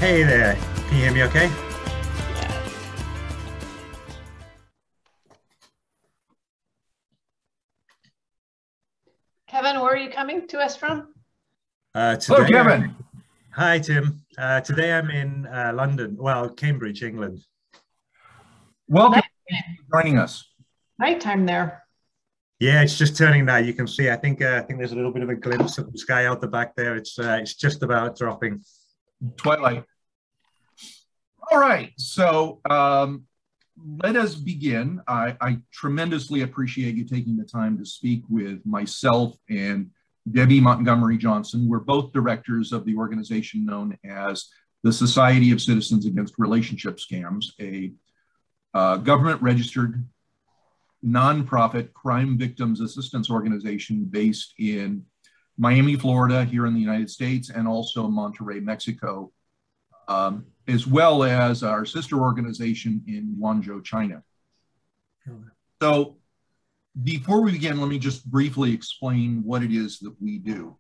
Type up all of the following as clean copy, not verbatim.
Hey there, can you hear me okay? Kevin, where are you coming to us from? Hello, Today, Kevin. hi Tim. Today I'm in London, well, Cambridge, England. Welcome. Night, Thank you for joining us. nighttime there. Yeah, it's just turning now. You can see. I think there's a little bit of a glimpse of the sky out the back there. It's just about dropping. Twilight. All right. So let us begin. I tremendously appreciate you taking the time to speak with myself and Debby Montgomery Johnson. We're both directors of the organization known as the Society of Citizens Against Relationship Scams, a government-registered nonprofit crime victims assistance organization based in Miami, Florida, here in the United States, and also Monterrey, Mexico, as well as our sister organization in Guangzhou, China. So before we begin, let me just briefly explain what it is that we do.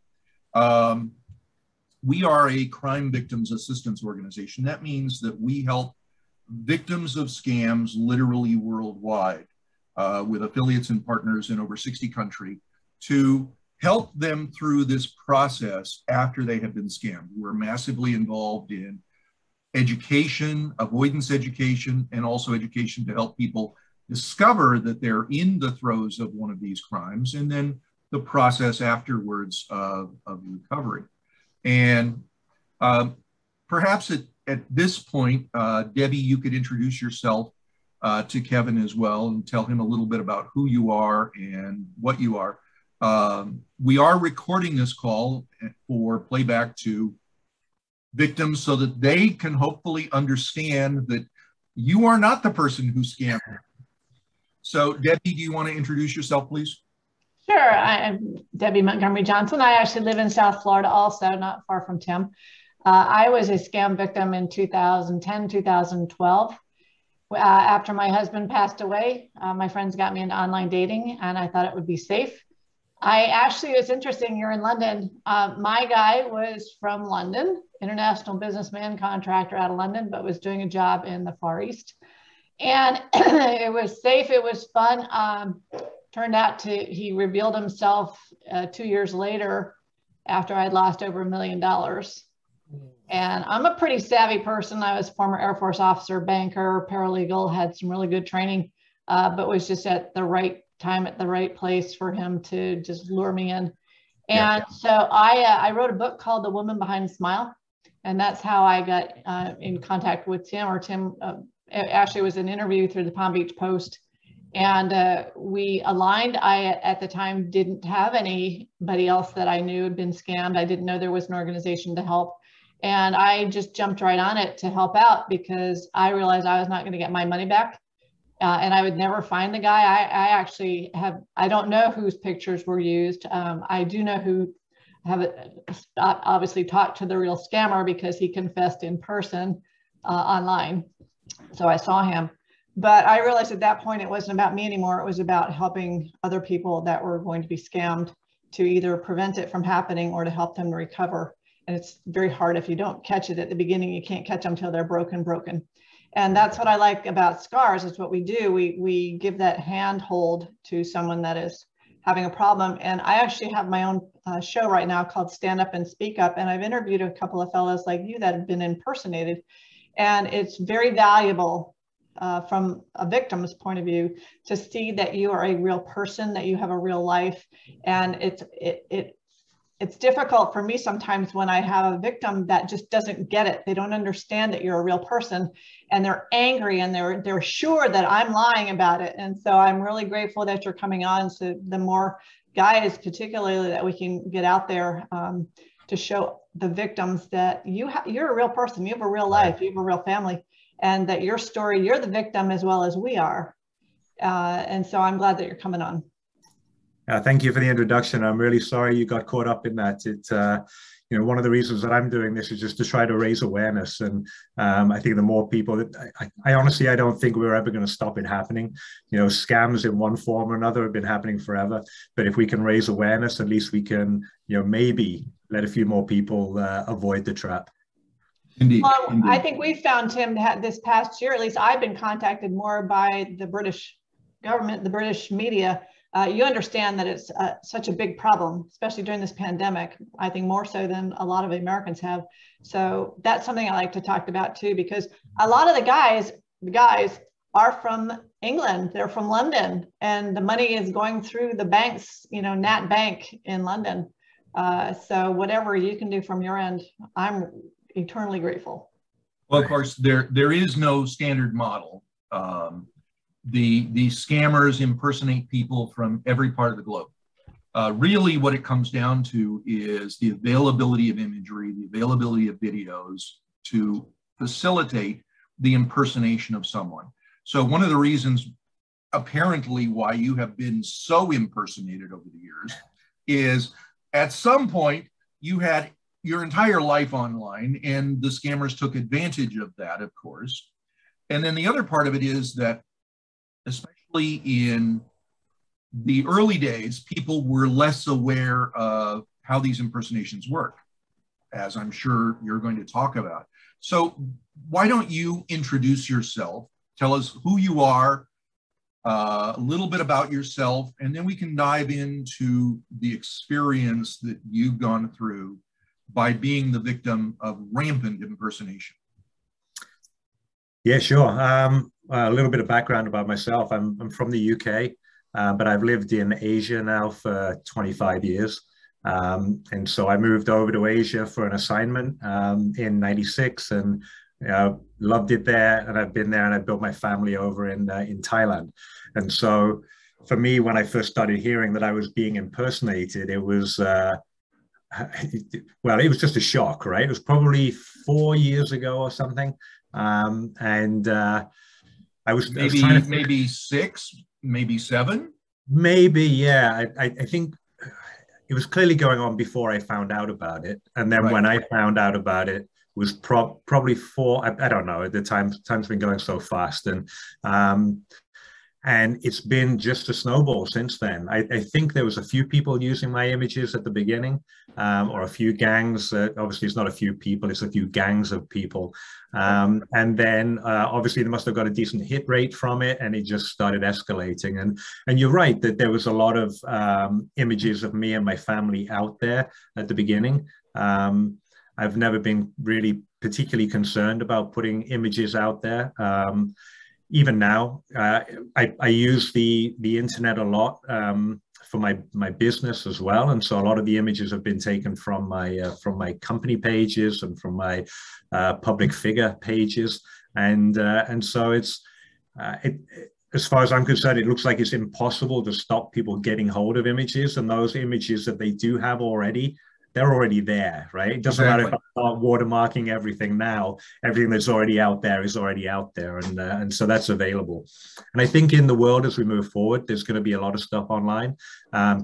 We are a crime victims assistance organization. That means that we help victims of scams literally worldwide, with affiliates and partners in over 60 countries, to help them through this process after they have been scammed. We're massively involved in education, avoidance education, and also education to help people discover that they're in the throes of one of these crimes, and then the process afterwards of recovery. And perhaps at this point, Debby, you could introduce yourself to Kevin as well and tell him a little bit about who you are and what you are. We are recording this call for playback to victims so that they can hopefully understand that you are not the person who scammed them. So Debby, do you want to introduce yourself, please? Sure, I'm Debby Montgomery Johnson. I actually live in South Florida also, not far from Tim. I was a scam victim in 2010, 2012. After my husband passed away, my friends got me into online dating and I thought it would be safe. It's interesting, you're in London. My guy was from London, international businessman, contractor out of London, but was doing a job in the Far East. And it was safe, it was fun. He revealed himself 2 years later after I'd lost over $1 million. And I'm a pretty savvy person. I was a former Air Force officer, banker, paralegal, had some really good training, but was just at the right time at the right place for him to just lure me in. And so I wrote a book called The Woman Behind the Smile. And that's how I got in contact with Tim, or Tim actually was an interview through the Palm Beach Post. And we aligned. I, at the time, didn't have anybody else that I knew had been scammed. I didn't know there was an organization to help. And I just jumped right on it to help out because I realized I was not going to get my money back. And I would never find the guy. I don't know whose pictures were used. I do know who have obviously talked to the real scammer because he confessed in person online. So I saw him. But I realized at that point, it wasn't about me anymore. It was about helping other people that were going to be scammed to either prevent it from happening or to help them to recover. And it's very hard if you don't catch it at the beginning. You can't catch them till they're broken. And that's what I like about SCARS is what we do. We give that handhold to someone that is having a problem. And I actually have my own show right now called Stand Up and Speak Up. And I've interviewed a couple of fellows like you that have been impersonated. And it's very valuable from a victim's point of view to see that you are a real person, that you have a real life. And it's difficult for me sometimes when I have a victim that just doesn't get it. They don't understand that you're a real person and they're angry and they're sure that I'm lying about it. And so I'm really grateful that you're coming on. So the more guys, particularly, that we can get out there to show the victims that you're a real person, you have a real life, you have a real family, and that your story, you're the victim as well as we are. And so I'm glad that you're coming on. Thank you for the introduction. I'm really sorry you got caught up in that. One of the reasons that I'm doing this is just to try to raise awareness. And I think the more people I honestly, I don't think we're ever going to stop it happening. Scams in one form or another have been happening forever. But if we can raise awareness, at least we can, maybe let a few more people avoid the trap. Indeed. Well, Indeed. I think we found, Tim, that this past year, at least I've been contacted more by the British government, the British media. You understand that it's such a big problem, especially during this pandemic, I think more so than a lot of Americans have. So that's something I like to talk about too, because a lot of the guys are from England, they're from London, and the money is going through the banks, Nat Bank in London. So whatever you can do from your end, I'm eternally grateful. Well, of course, there is no standard model. The scammers impersonate people from every part of the globe. Really what it comes down to is the availability of imagery, the availability of videos to facilitate the impersonation of someone. So one of the reasons apparently why you have been so impersonated over the years is at some point you had your entire life online and the scammers took advantage of that, of course. And then the other part of it is that especially in the early days, people were less aware of how these impersonations work, as I'm sure you're going to talk about. So why don't you introduce yourself, tell us who you are, a little bit about yourself, and then we can dive into the experience that you've gone through by being the victim of rampant impersonation. Yeah, sure. A little bit of background about myself. I'm from the UK, but I've lived in Asia now for 25 years. And so I moved over to Asia for an assignment in '96 and loved it there. And I've been there and I built my family over in Thailand. And so for me, when I first started hearing that I was being impersonated, it was, well, it was just a shock, right? It was probably 4 years ago or something. I was trying to maybe 6, maybe 7. Maybe, yeah. I think it was clearly going on before I found out about it, and then when I found out about it, was probably 4. I don't know. The time's been going so fast, and it's been just a snowball since then. I think there was a few people using my images at the beginning, or a few gangs. Obviously, it's not a few people, it's a few gangs of people. And then obviously they must have got a decent hit rate from it, and it just started escalating. And you're right that there was a lot of images of me and my family out there at the beginning. I've never been really particularly concerned about putting images out there. Even now, I use the internet a lot for my business as well, and so a lot of the images have been taken from my company pages and from my public figure pages, and so it's as far as I'm concerned, it looks like it's impossible to stop people getting hold of images, and those images that they do have already, they're already there, right? It doesn't matter if I start watermarking everything now. Everything that's already out there is already out there, and so that's available. And I think in the world as we move forward, there's going to be a lot of stuff online.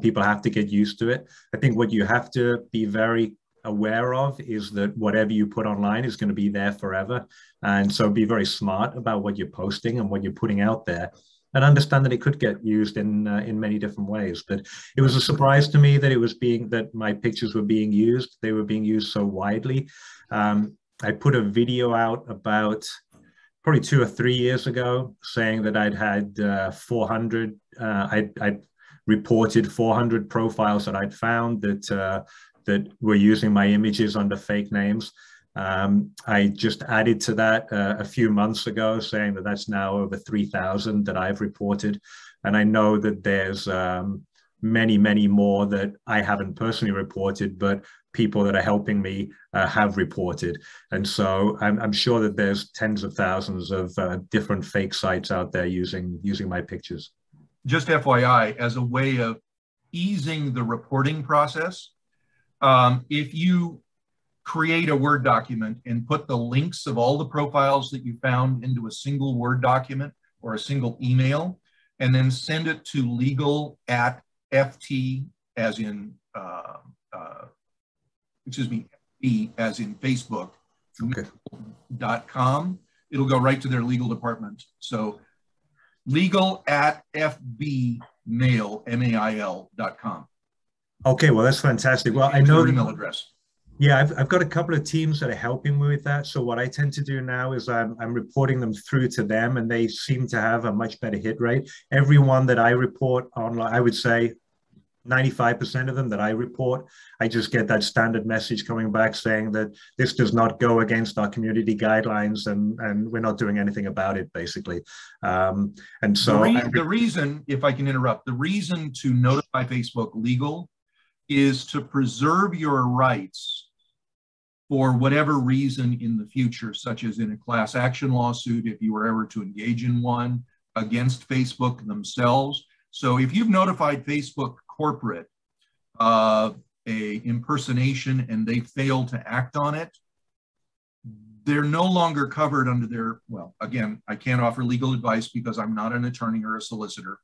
People have to get used to it. I think what you have to be very aware of is that whatever you put online is going to be there forever, and so be very smart about what you're posting and what you're putting out there, and understand that it could get used in many different ways. But it was a surprise to me that my pictures were being used. They were being used so widely. I put a video out about probably 2 or 3 years ago saying that I'd had 400. I'd reported 400 profiles that I'd found that were using my images under fake names. I just added to that a few months ago, saying that that's now over 3,000 that I've reported. And I know that there's many, many more that I haven't personally reported, but people that are helping me have reported. And so I'm sure that there's tens of thousands of different fake sites out there using my pictures. Just FYI, as a way of easing the reporting process, if you create a Word document and put the links of all the profiles that you found into a single Word document or a single email, and then send it to legal@ft, as in, FB, as in Facebook, .com, it'll go right to their legal department. So legal@fbmail.com. Okay, well, that's fantastic. Well, I know your email address. Yeah, I've got a couple of teams that are helping me with that. So what I tend to do now is I'm reporting them through to them, and they seem to have a much better hit rate. Everyone that I report online, I would say 95% of them that I report, I just get that standard message coming back saying that this does not go against our community guidelines, and we're not doing anything about it, basically. And so the reason, if I can interrupt, the reason to notify Facebook legal is to preserve your rights for whatever reason in the future, such as in a class action lawsuit, if you were ever to engage in one against Facebook themselves. So if you've notified Facebook corporate a impersonation and they fail to act on it, they're no longer covered under their, well, again, I can't offer legal advice because I'm not an attorney or a solicitor,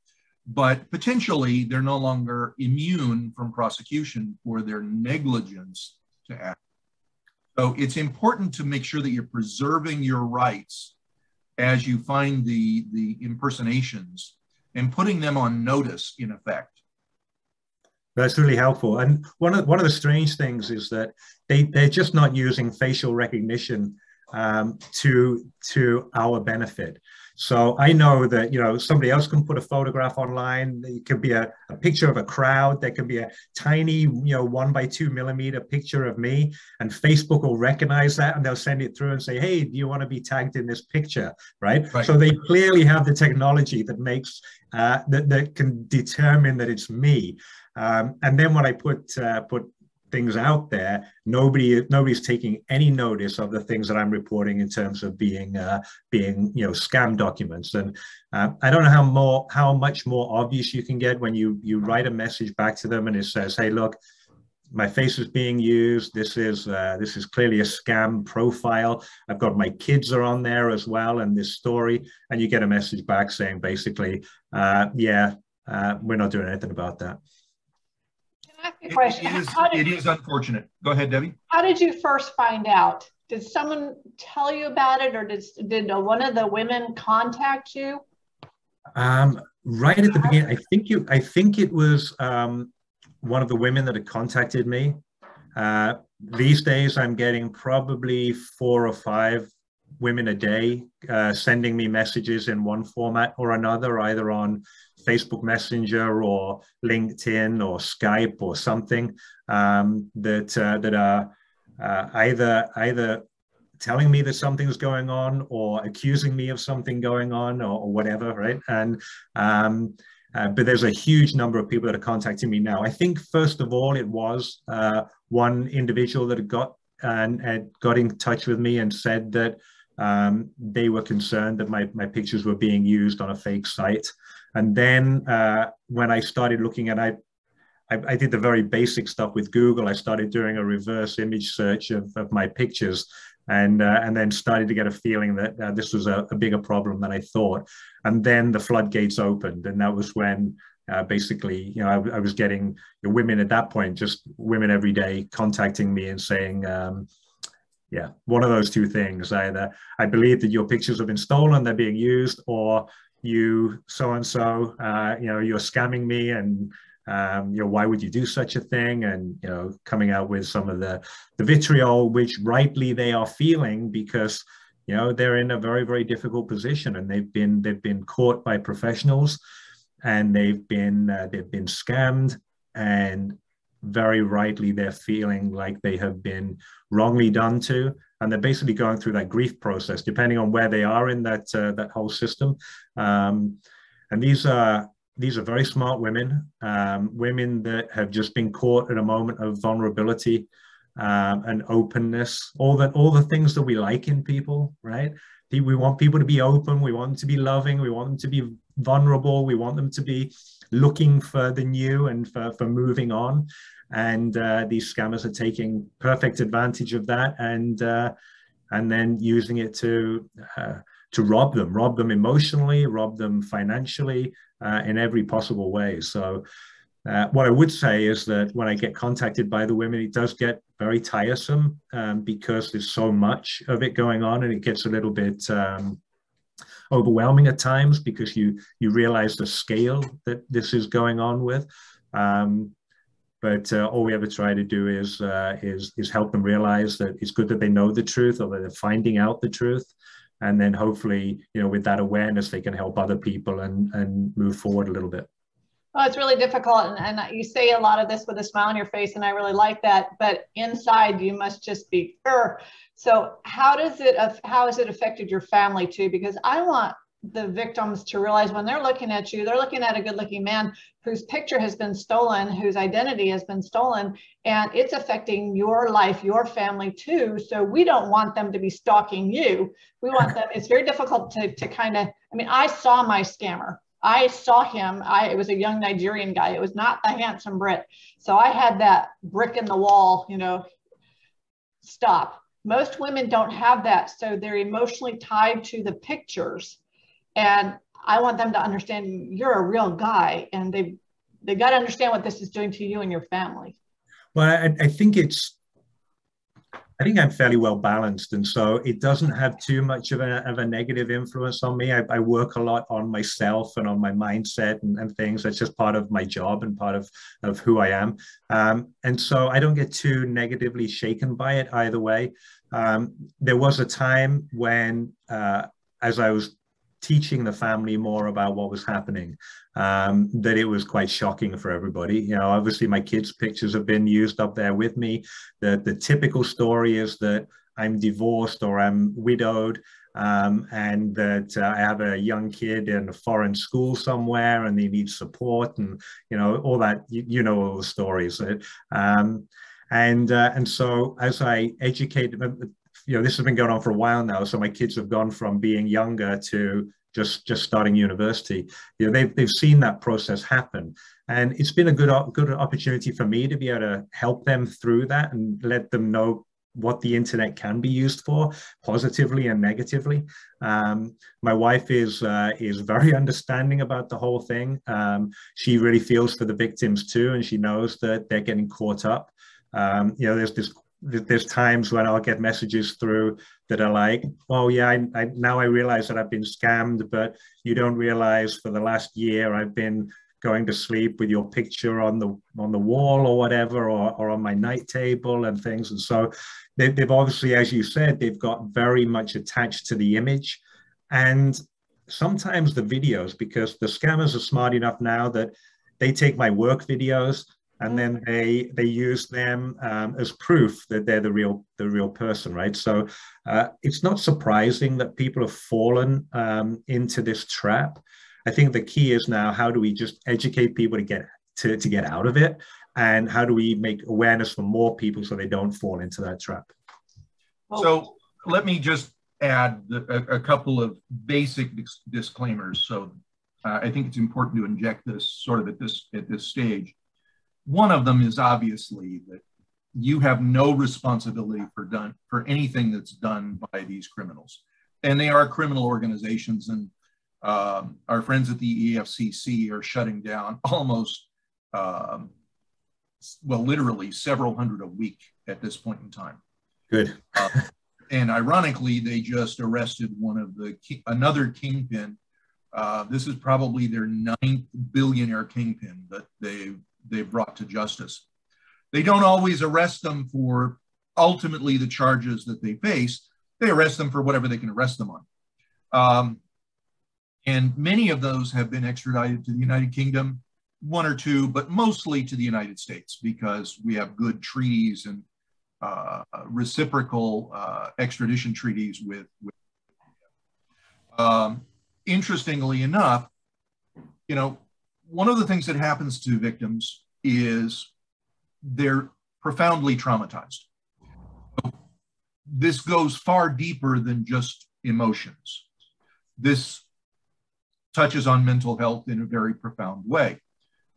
but potentially they're no longer immune from prosecution for their negligence to act. So it's important to make sure that you're preserving your rights as you find the impersonations and putting them on notice, in effect. That's really helpful. And one of the strange things is that they're just not using facial recognition to our benefit. So I know that, you know, somebody else can put a photograph online. It could be a picture of a crowd. There can be a tiny, you know, 1 by 2 millimeter picture of me, and Facebook will recognize that and they'll send it through and say, hey, do you want to be tagged in this picture? Right. So they clearly have the technology that makes that can determine that it's me. And then when I put things out there, nobody's taking any notice of the things that I'm reporting in terms of being you know, scam documents. And I don't know how much more obvious you can get when you write a message back to them and it says, hey, look, my face is being used. This is clearly a scam profile. I've got my kids are on there as well, and this story, and you get a message back saying basically, yeah, we're not doing anything about that. It is unfortunate. Go ahead, Debbie. How did you first find out? Did someone tell you about it, or did one of the women contact you? Right at the beginning, I think it was one of the women that had contacted me. These days, I'm getting probably 4 or 5 women a day sending me messages in one format or another, either on Facebook Messenger or LinkedIn or Skype or something, that are either telling me that something's going on or accusing me of something going on or whatever, right? And but there's a huge number of people that are contacting me now. I think first of all, it was one individual that had got in touch with me and said that they were concerned that my pictures were being used on a fake site. And then when I started looking at, I did the very basic stuff with Google. I started doing a reverse image search of my pictures, and then started to get a feeling that this was a bigger problem than I thought. And then the floodgates opened, and that was when basically, you know, I was getting women at that point, just women every day contacting me and saying, yeah, one of those two things: either I believe that your pictures have been stolen, they're being used, or you so-and-so, you know, you're scamming me, and you know, why would you do such a thing? And, you know, coming out with some of the vitriol, which rightly they are feeling, because, you know, they're in a very, very difficult position, and they've been caught by professionals, and they've been scammed, and very rightly they're feeling like they have been wrongly done to, and they're basically going through that grief process depending on where they are in that whole system. And these are very smart women, women that have just been caught at a moment of vulnerability and openness, all the things that we like in people, right? We want people to be open, we want them to be loving, we want them to be vulnerable, we want them to be looking for the new and for moving on. And these scammers are taking perfect advantage of that, and then using it to rob them emotionally, rob them financially, in every possible way. So what I would say is that when I get contacted by the women, it does get very tiresome because there's so much of it going on, and it gets a little bit overwhelming at times, because you realize the scale that this is going on with. But all we ever try to do is help them realize that it's good that they know the truth, or that they're finding out the truth, and then hopefully, with that awareness, they can help other people and move forward a little bit. Well, it's really difficult, and you say a lot of this with a smile on your face, and I really like that. But inside, you must just be So how has it affected your family too? Because I want the victims to realize when they're looking at you, they're looking at a good-looking man whose picture has been stolen, whose identity has been stolen, and it's affecting your life, your family too. So we don't want them to be stalking you. We want them. It's very difficult to kind of. I mean, I saw my scammer. I saw him. It was a young Nigerian guy. It was not the handsome Brit. So I had that brick in the wall, stop. Most women don't have that. So they're emotionally tied to the pictures. And I want them to understand you're a real guy, and they got to understand what this is doing to you and your family. Well, I think I'm fairly well balanced, and so it doesn't have too much of a negative influence on me. I work a lot on myself and on my mindset and things. That's just part of my job and part of who I am. And so I don't get too negatively shaken by it either way. There was a time when, as I was teaching the family more about what was happening, that it was quite shocking for everybody. Obviously my kids' pictures have been used up there with me. The typical story is that I'm divorced or I'm widowed, and that I have a young kid in a foreign school somewhere and they need support, and all that, all the stories. And so as I educate, this has been going on for a while now. So my kids have gone from being younger to just starting university. They've seen that process happen, and it's been a good opportunity for me to be able to help them through that and let them know what the internet can be used for, positively and negatively. My wife is very understanding about the whole thing. She really feels for the victims too, and she knows that they're getting caught up. There's times when I'll get messages through that are like, oh yeah, now I realize that I've been scammed, but you don't realize for the last year I've been going to sleep with your picture on the wall or whatever, or on my night table and things. And so they've obviously, as you said, they've got very much attached to the image, and sometimes the videos, because the scammers are smart enough now that they take my work videos and then they use them as proof that they're the real person, right? So it's not surprising that people have fallen into this trap. I think the key is now, how do we just educate people to get out of it, and how do we make awareness for more people so they don't fall into that trap? So let me just add a couple of basic disclaimers. So I think it's important to inject this sort of at this stage. One of them is obviously that you have no responsibility for anything that's done by these criminals. And they are criminal organizations, and our friends at the EFCC are shutting down almost, literally several hundred a week at this point in time. Good. And ironically, they just arrested another kingpin. This is probably their 9th billionaire kingpin that they've brought to justice. They don't always arrest them for ultimately the charges that they face. They arrest them for whatever they can arrest them on. And many of those have been extradited to the United Kingdom, one or two, but mostly to the United States, because we have good treaties and reciprocal extradition treaties with interestingly enough, one of the things that happens to victims is they're profoundly traumatized. This goes far deeper than just emotions. This touches on mental health in a very profound way.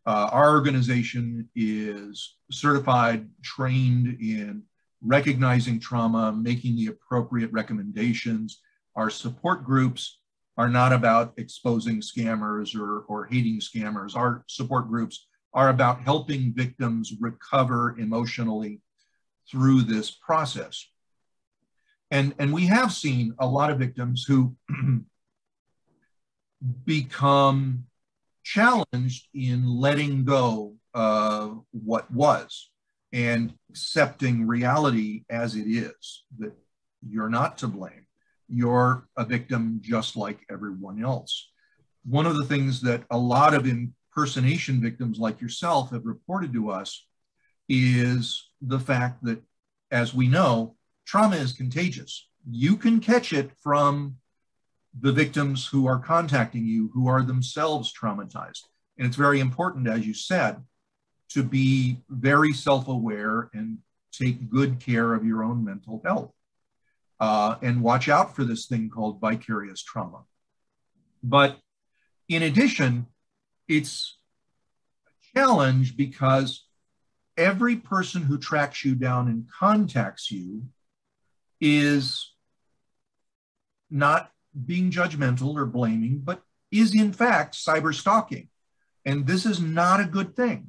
Our organization is certified, trained in recognizing trauma, making the appropriate recommendations. Our support groups are not about exposing scammers or hating scammers. Our support groups are about helping victims recover emotionally through this process. And we have seen a lot of victims who become challenged in letting go what was and accepting reality as it is, that you're not to blame. You're a victim just like everyone else. One of the things that a lot of impersonation victims like yourself have reported to us is the fact that, as we know, trauma is contagious. You can catch it from the victims who are contacting you, who are themselves traumatized. And it's very important, as you said, to be very self-aware and take good care of your own mental health. And watch out for this thing called vicarious trauma. But in addition, it's a challenge because every person who tracks you down and contacts you is not being judgmental or blaming, but is in fact cyber stalking. And this is not a good thing.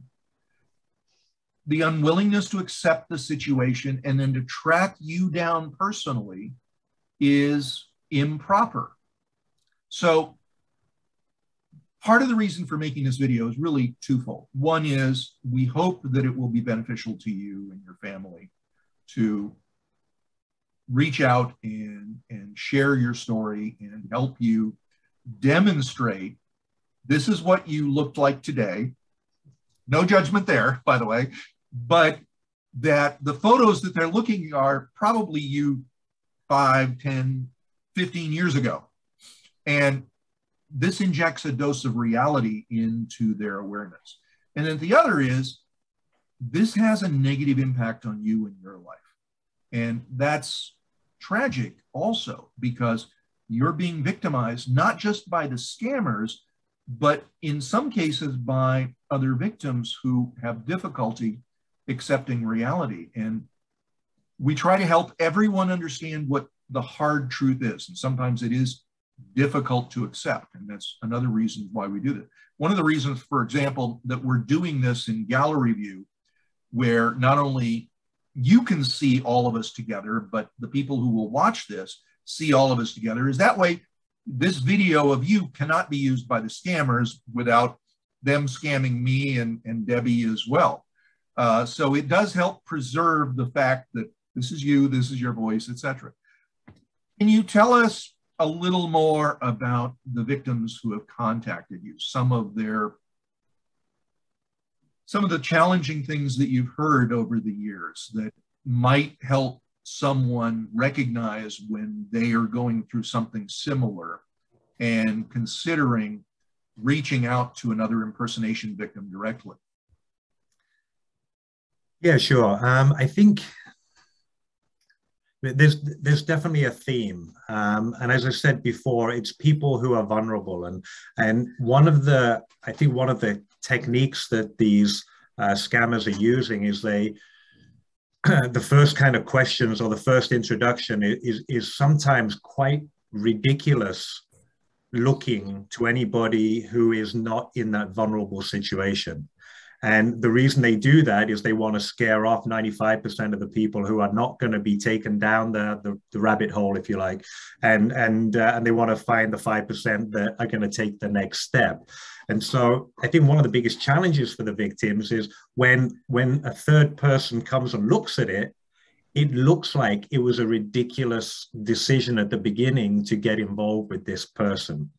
The unwillingness to accept the situation and then to track you down personally is improper. So part of the reason for making this video is really twofold. One is we hope that it will be beneficial to you and your family to reach out and share your story and help you demonstrate this is what you looked like today. No judgment there, by the way, but that the photos that they're looking are probably you 5, 10, 15 years ago. And this injects a dose of reality into their awareness. And then the other is, this has a negative impact on you and your life. And that's tragic also, because you're being victimized, not just by the scammers, but in some cases by other victims who have difficulty accepting reality. And we try to help everyone understand what the hard truth is. And sometimes it is difficult to accept. And that's another reason why we do that. One of the reasons, for example, that we're doing this in gallery view, where not only you can see all of us together, but the people who will watch this see all of us together, is that way this video of you cannot be used by the scammers without them scamming me and Debbie as well. So it does help preserve the fact that this is you, this is your voice, etc. Can you tell us a little more about the victims who have contacted you, some of the challenging things that you've heard over the years that might help someone recognize when they are going through something similar and considering reaching out to another impersonation victim directly? Yeah, sure. I think there's definitely a theme, and as I said before, it's people who are vulnerable, and one of the techniques that these scammers are using is the first kind of questions or the first introduction is sometimes quite ridiculous looking to anybody who is not in that vulnerable situation. And the reason they do that is they want to scare off 95% of the people who are not going to be taken down the rabbit hole, if you like, and they want to find the 5% that are going to take the next step. And so I think one of the biggest challenges for the victims is when a third person comes and looks at it, it looks like it was a ridiculous decision at the beginning to get involved with this person.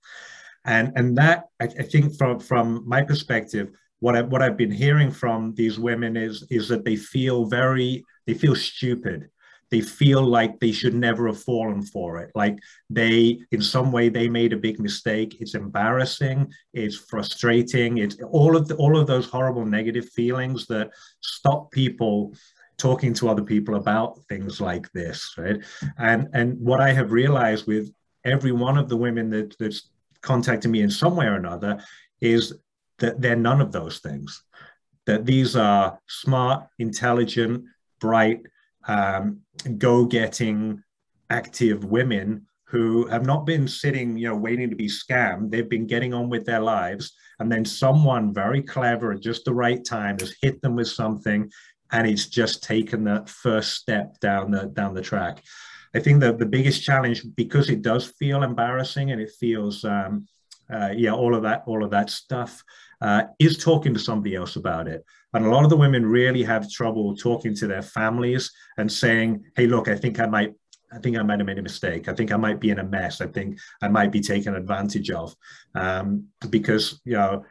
And that, I think from my perspective, what I've been hearing from these women is that they feel stupid. They feel like they should never have fallen for it. Like in some way, they made a big mistake. It's embarrassing. It's frustrating. It's all of those horrible negative feelings that stop people talking to other people about things like this, right? And what I have realized with every one of the women that's contacted me in some way or another is that they're none of those things. That these are smart, intelligent, bright, go-getting, active women who have not been sitting, waiting to be scammed. They've been getting on with their lives, and then someone very clever at just the right time has hit them with something, and it's just taken that first step down the track. I think that the biggest challenge, because it does feel embarrassing and it feels yeah, all of that stuff, is talking to somebody else about it. And a lot of the women really have trouble talking to their families and saying, hey, look, I think I might have made a mistake. I think I might be in a mess. I think I might be taken advantage of. Because, you know,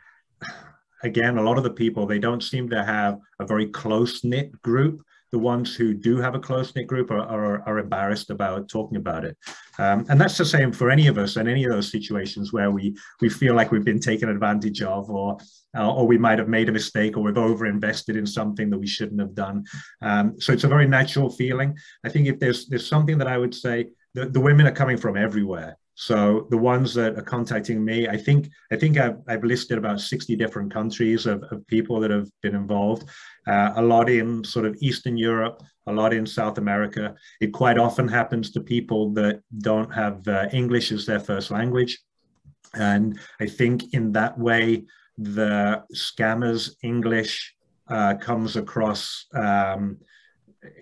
again, a lot of the people, they don't seem to have a very close-knit group. The ones who do have a close-knit group are embarrassed about talking about it. And that's the same for any of us in any of those situations where we feel like we've been taken advantage of, or we might have made a mistake, or we've overinvested in something that we shouldn't have done. So it's a very natural feeling. I think if there's something that I would say, the women are coming from everywhere. So the ones that are contacting me, I think I've listed about 60 different countries of people that have been involved. A lot in sort of Eastern Europe, a lot in South America. It quite often happens to people that don't have English as their first language. And I think in that way, the scammers' English comes across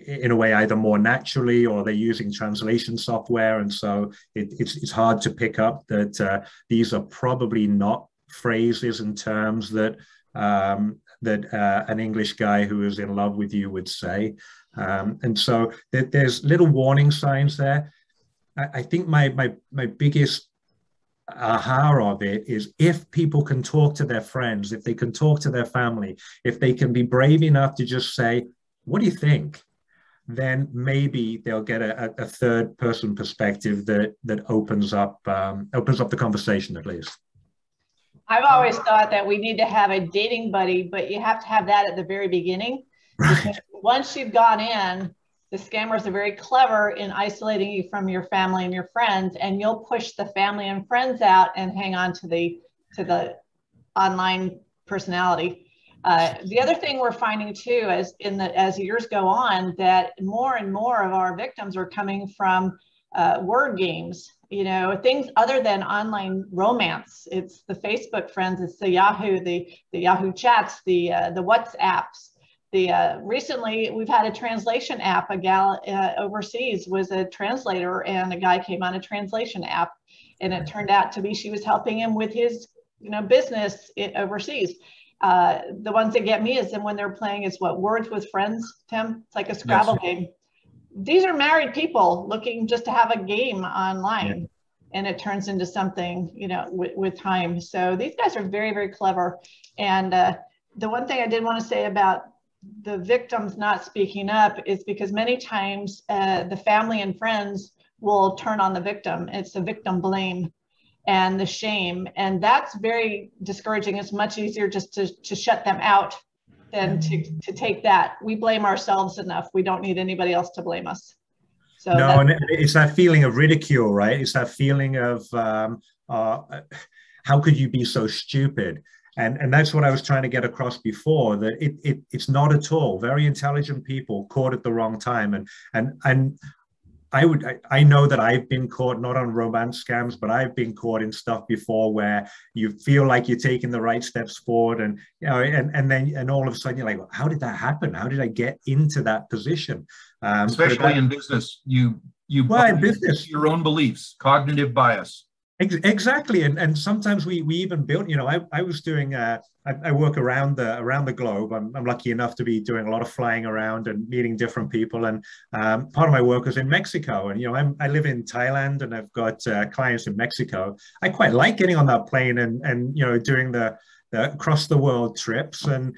in a way either more naturally, or they're using translation software. And so it's hard to pick up that these are probably not phrases and terms that an English guy who is in love with you would say. And so there's little warning signs there. I think my biggest aha of it is, if people can talk to their friends, if they can talk to their family, if they can be brave enough to just say, what do you think? Then maybe they'll get a third person perspective that opens up the conversation, at least. I've always thought that we need to have a dating buddy, but you have to have that at the very beginning. Right. Because once you've gone in, the scammers are very clever in isolating you from your family and your friends, and you'll push the family and friends out and hang on to the online personality. The other thing we're finding too, as years go on, that more and more of our victims are coming from word games, you know, things other than online romance. It's the Facebook friends, it's the Yahoo chats, the WhatsApps. Recently we've had a translation app. A gal overseas was a translator, and a guy came on a translation app, and it turned out to be she was helping him with his, you know, business overseas. The ones that get me is then when they're playing is what, Words with Friends, Tim? It's like a Scrabble game. These are married people looking just to have a game online, and it turns into something, you know, with time. So these guys are very, very clever. And the one thing I did want to say about the victims not speaking up is because many times the family and friends will turn on the victim. It's the victim blame and the shame. And that's very discouraging. It's much easier just to shut them out than to take that. We blame ourselves enough. We don't need anybody else to blame us. So no, and it's that feeling of ridicule, right? It's that feeling of how could you be so stupid? And that's what I was trying to get across before, that it's not at all. Very intelligent people caught at the wrong time. And I know that I've been caught, not on romance scams, but I've been caught in stuff before where you feel like you're taking the right steps forward, and you know, and then all of a sudden you're like, well, how did that happen? How did I get into that position? Especially in business, you well, in business, your own beliefs, cognitive bias. Exactly, and sometimes we even built. You know, I was doing. I work around the globe. I'm lucky enough to be doing a lot of flying around and meeting different people. And part of my work was in Mexico. And you know, I live in Thailand, and I've got clients in Mexico. I quite like getting on that plane and you know, doing the across the world trips. And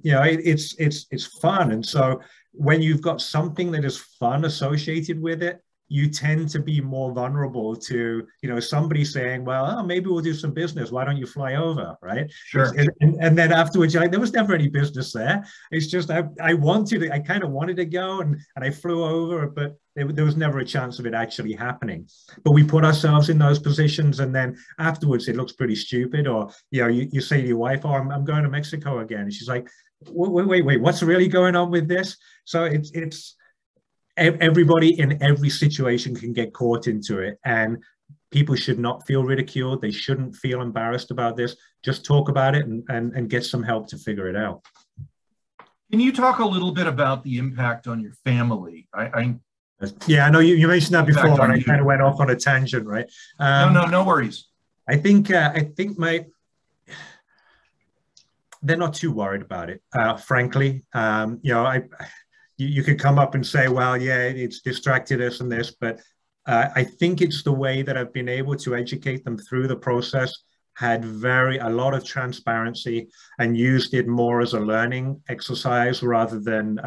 you know, it's fun. And so when you've got something that is fun associated with it, you tend to be more vulnerable to, you know, somebody saying, well, maybe we'll do some business. Why don't you fly over, right? Sure. And then afterwards, you're like, there was never any business there. It's just, I kind of wanted to go, and I flew over, but there was never a chance of it actually happening. But we put ourselves in those positions, and then afterwards it looks pretty stupid. Or, you know, you say to your wife, oh, I'm going to Mexico again. And she's like, wait, what's really going on with this? So it's everybody in every situation can get caught into it, and people should not feel ridiculed. They shouldn't feel embarrassed about this. Just talk about it and get some help to figure it out. Can you talk a little bit about the impact on your family? Yeah, I know you mentioned that before, and I kind of went off on a tangent, right? No worries. I think they're not too worried about it, frankly. You know, you could come up and say, well, yeah, it's distracted us and this, but I think it's the way that I've been able to educate them through the process, had a lot of transparency, and used it more as a learning exercise rather than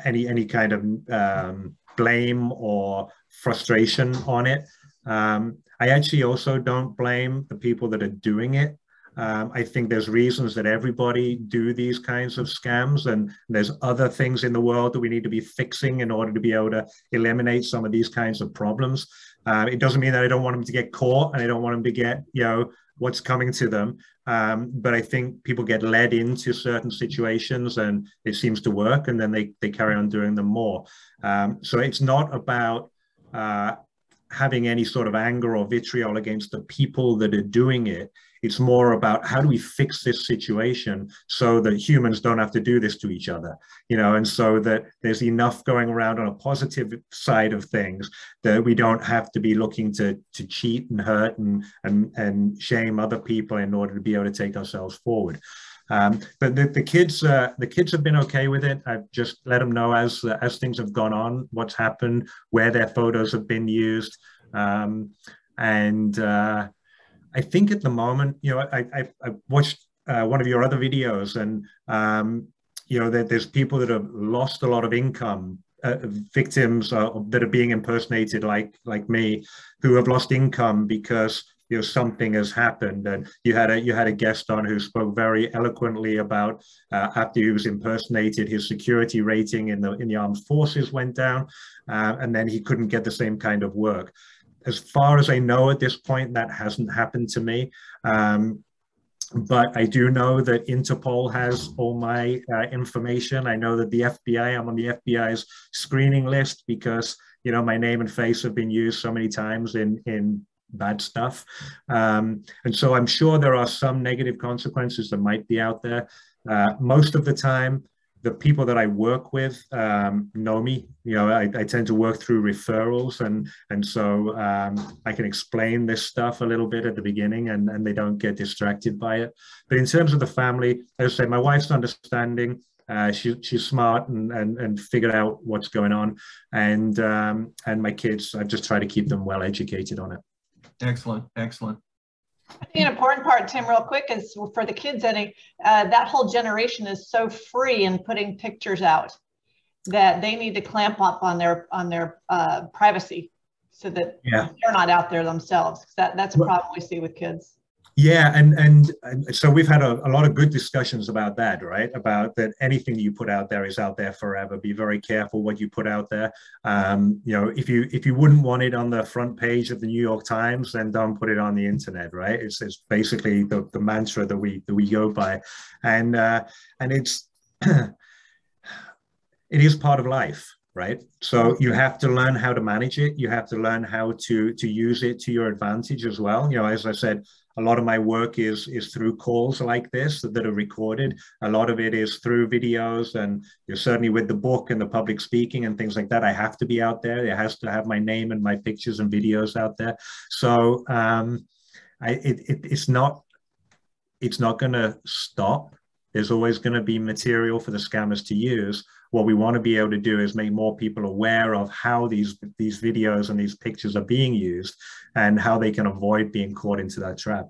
any kind of blame or frustration on it. I actually also don't blame the people that are doing it. I think there's reasons that everybody do these kinds of scams, and there's other things in the world that we need to be fixing in order to be able to eliminate some of these kinds of problems. It doesn't mean that I don't want them to get caught, and I don't want them to get, you know, what's coming to them. But I think people get led into certain situations and it seems to work, and then they carry on doing them more. So it's not about having any sort of anger or vitriol against the people that are doing it. It's more about how do we fix this situation so that humans don't have to do this to each other, you know, and so that there's enough going around on a positive side of things that we don't have to be looking to cheat and hurt and shame other people in order to be able to take ourselves forward. But the kids have been okay with it. I've just let them know as things have gone on, what's happened, where their photos have been used, I think at the moment, you know, I watched one of your other videos, and you know, there's people that have lost a lot of income, victims that are being impersonated, like me, who have lost income because, you know, something has happened. And you had a guest on who spoke very eloquently about after he was impersonated, his security rating in the armed forces went down, and then he couldn't get the same kind of work. As far as I know at this point, that hasn't happened to me. But I do know that Interpol has all my information. I know that the FBI, I'm on the FBI's screening list because, you know, my name and face have been used so many times in bad stuff. And so I'm sure there are some negative consequences that might be out there. Most of the time, the people that I work with know me. You know, I tend to work through referrals, and so I can explain this stuff a little bit at the beginning, and they don't get distracted by it. But in terms of the family, as I say, my wife's understanding. She's smart and figured out what's going on, and my kids, I've just tried to keep them well educated on it. Excellent, excellent. I think an important part, Tim, real quick, is for the kids, that whole generation is so free in putting pictures out that they need to clamp up on their privacy so that they're not out there themselves. That's a problem we see with kids. Yeah, and so we've had a lot of good discussions about that, right? About that anything you put out there is out there forever. Be very careful what you put out there. You know, if you wouldn't want it on the front page of the New York Times, then don't put it on the internet, right? It's basically the mantra that we go by, and it's it is part of life. Right. So you have to learn how to manage it. You have to learn how to use it to your advantage as well. You know, as I said, a lot of my work is through calls like this that are recorded. A lot of it is through videos, and you're certainly with the book and the public speaking and things like that. I have to be out there. It has to have my name and my pictures and videos out there. So it's not going to stop. There's always going to be material for the scammers to use. What we want to be able to do is make more people aware of how these videos and these pictures are being used and how they can avoid being caught into that trap.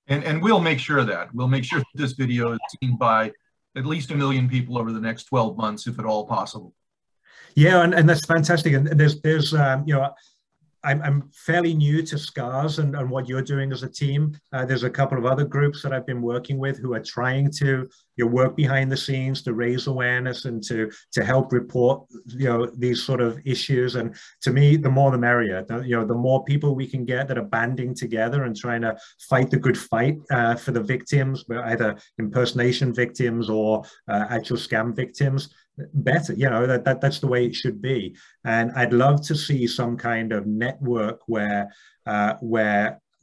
And we'll make sure of that. We'll make sure that this video is seen by at least 1 million people over the next 12 months, if at all possible. Yeah, and that's fantastic. And there's you know, I'm fairly new to SCARS and what you're doing as a team. There's a couple of other groups that I've been working with who are trying to work behind the scenes to raise awareness and to help report, you know, these sort of issues. And to me, the more the merrier. You know, the more people we can get that are banding together and trying to fight the good fight for the victims, either impersonation victims or actual scam victims, better. You know, that's the way it should be. And I'd love to see some kind of network where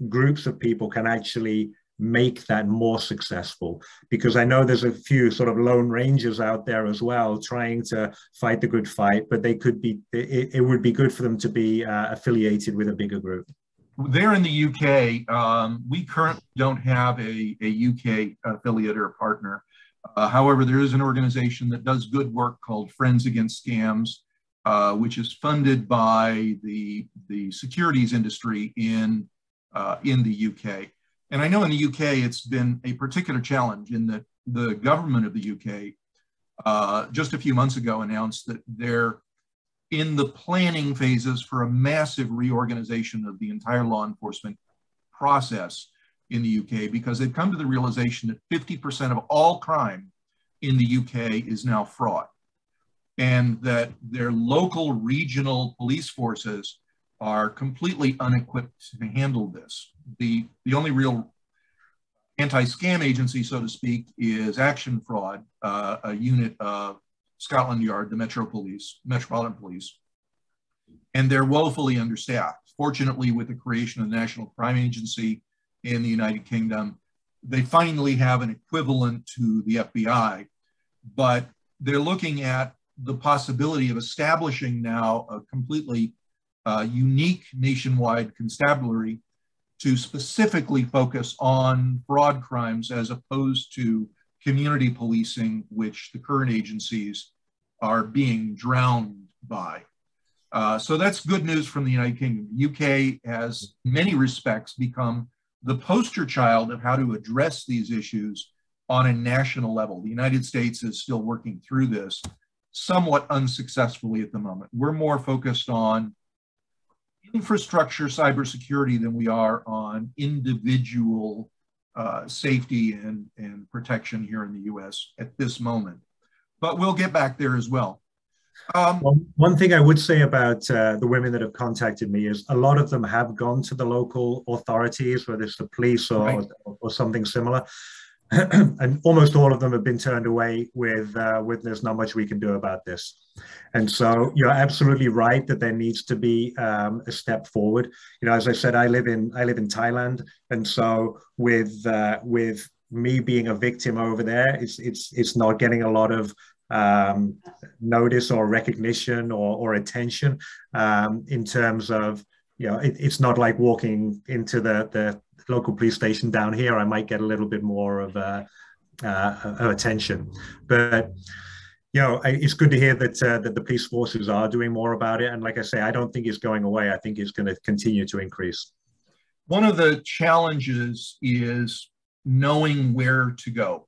groups of people can actually make that more successful, because I know there's a few sort of lone rangers out there as well trying to fight the good fight, but they could be, it would be good for them to be affiliated with a bigger group. There in the UK, we currently don't have a UK affiliate or partner. However, there is an organization that does good work called Friends Against Scams, which is funded by the securities industry in the UK. And I know in the UK, it's been a particular challenge in that the government of the UK just a few months ago announced that they're in the planning phases for a massive reorganization of the entire law enforcement process in the UK, because they've come to the realization that 50% of all crime in the UK is now fraud, and that their local regional police forces are completely unequipped to handle this. The only real anti-scam agency, so to speak, is Action Fraud, a unit of Scotland Yard, the Metropolitan Police, and they're woefully understaffed. Fortunately, with the creation of the National Crime Agency in the United Kingdom, they finally have an equivalent to the FBI, but they're looking at the possibility of establishing now a completely unique nationwide constabulary to specifically focus on fraud crimes as opposed to community policing, which the current agencies are being drowned by. So that's good news from the United Kingdom. The UK has, in many respects, become the poster child of how to address these issues on a national level. The United States is still working through this somewhat unsuccessfully at the moment. We're more focused on infrastructure cybersecurity than we are on individual safety and protection here in the US at this moment. But we'll get back there as well. Well, one thing I would say about the women that have contacted me is a lot of them have gone to the local authorities, whether it's the police or something similar. And almost all of them have been turned away with there's not much we can do about this. And so you're absolutely right that there needs to be a step forward. You know, as I said, I live in Thailand, and so with me being a victim over there, it's not getting a lot of notice or recognition or attention in terms of, you know, it's not like walking into the local police station down here. I might get a little bit more of attention, but you know, it's good to hear that that the police forces are doing more about it. And like I say, I don't think it's going away. I think it's going to continue to increase. One of the challenges is knowing where to go.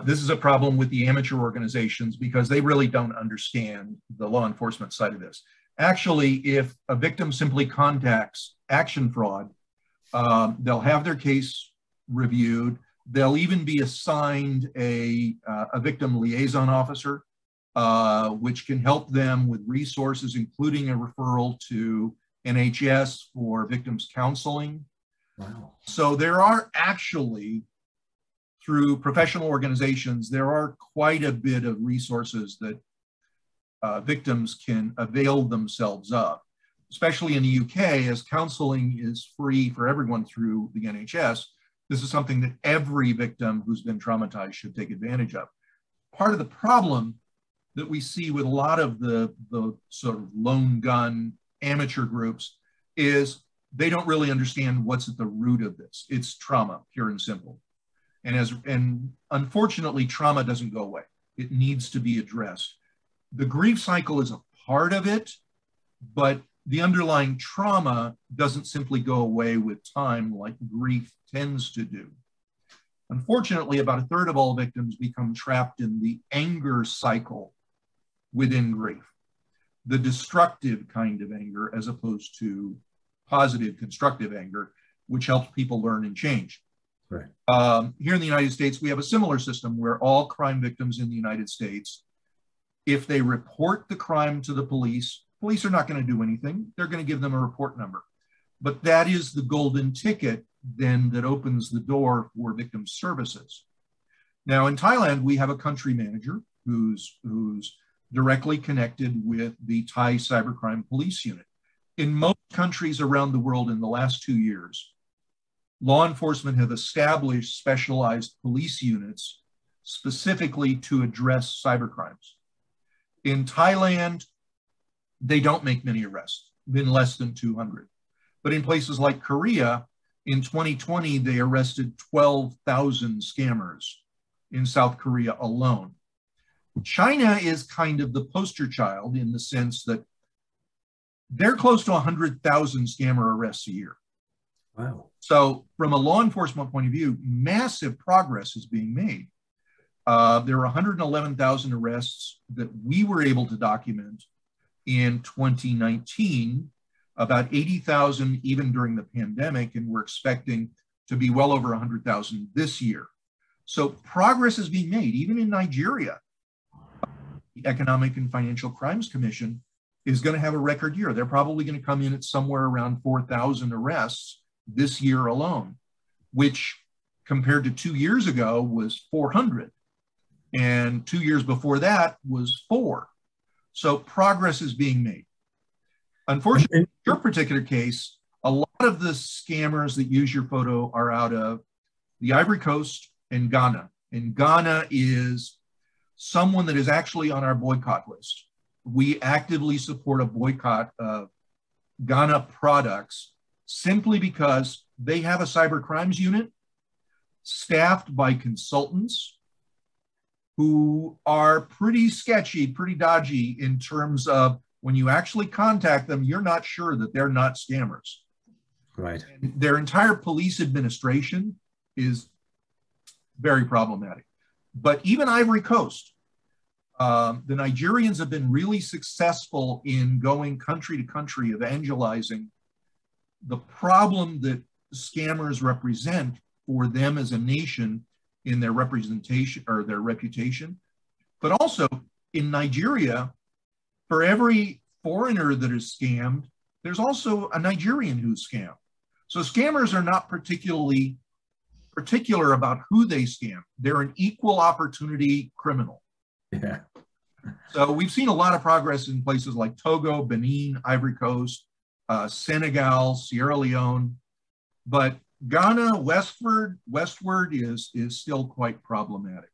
This is a problem with the amateur organizations because they really don't understand the law enforcement side of this. Actually, if a victim simply contacts Action Fraud, they'll have their case reviewed. They'll even be assigned a victim liaison officer, which can help them with resources, including a referral to NHS for victims counseling. Wow. So there are actually, through professional organizations, there are quite a bit of resources that victims can avail themselves of, especially in the UK, as counseling is free for everyone through the NHS. This is something that every victim who's been traumatized should take advantage of. Part of the problem that we see with a lot of the sort of lone gun amateur groups is they don't really understand what's at the root of this. It's trauma, pure and simple. And unfortunately, trauma doesn't go away. It needs to be addressed. The grief cycle is a part of it, but the underlying trauma doesn't simply go away with time like grief tends to do. Unfortunately, about a third of all victims become trapped in the anger cycle within grief, the destructive kind of anger as opposed to positive, constructive anger, which helps people learn and change. Right. Here in the United States, we have a similar system where all crime victims in the United States, if they report the crime to the police, police are not going to do anything. They're going to give them a report number. But that is the golden ticket then that opens the door for victim services. Now in Thailand, we have a country manager who's directly connected with the Thai Cybercrime Police Unit. In most countries around the world in the last 2 years, law enforcement have established specialized police units specifically to address cybercrimes. In Thailand, they don't make many arrests, been less than 200. But in places like Korea, in 2020, they arrested 12,000 scammers in South Korea alone. China is kind of the poster child in the sense that they're close to 100,000 scammer arrests a year. Wow. So from a law enforcement point of view, massive progress is being made. There are 111,000 arrests that we were able to document in 2019, about 80,000 even during the pandemic, and we're expecting to be well over 100,000 this year. So progress is being made. Even in Nigeria, the Economic and Financial Crimes Commission is going to have a record year. They're probably going to come in at somewhere around 4,000 arrests this year alone, which compared to 2 years ago was 400. And 2 years before that was 4. So progress is being made. Unfortunately, in your particular case, a lot of the scammers that use your photo are out of the Ivory Coast and Ghana. And Ghana is someone that is actually on our boycott list. We actively support a boycott of Ghana products simply because they have a cyber crimes unit staffed by consultants who are pretty sketchy, pretty dodgy in terms of when you actually contact them, you're not sure that they're not scammers. Right. And their entire police administration is very problematic. But even Ivory Coast, the Nigerians have been really successful in going country to country evangelizing the problem that scammers represent for them as a nation in their representation or their reputation. But also in Nigeria, for every foreigner that is scammed, there's also a Nigerian who's scammed. So scammers are not particularly particular about who they scam. They're an equal opportunity criminal. Yeah. So we've seen a lot of progress in places like Togo, Benin, Ivory Coast, Senegal, Sierra Leone, but Ghana westward is still quite problematic.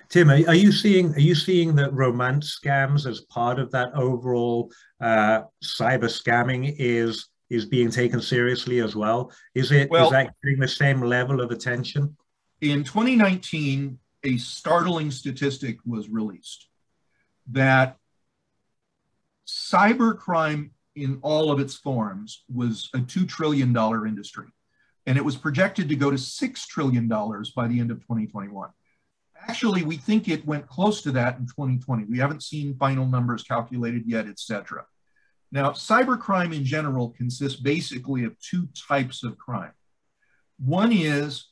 Tim, are you seeing that romance scams as part of that overall cyber scamming is being taken seriously as well? Is that getting the same level of attention? In 2019, a startling statistic was released that cybercrime in all of its forms was a $2 trillion industry. And it was projected to go to $6 trillion by the end of 2021. Actually, we think it went close to that in 2020. We haven't seen final numbers calculated yet, et cetera. Now, cybercrime in general consists basically of two types of crime. One is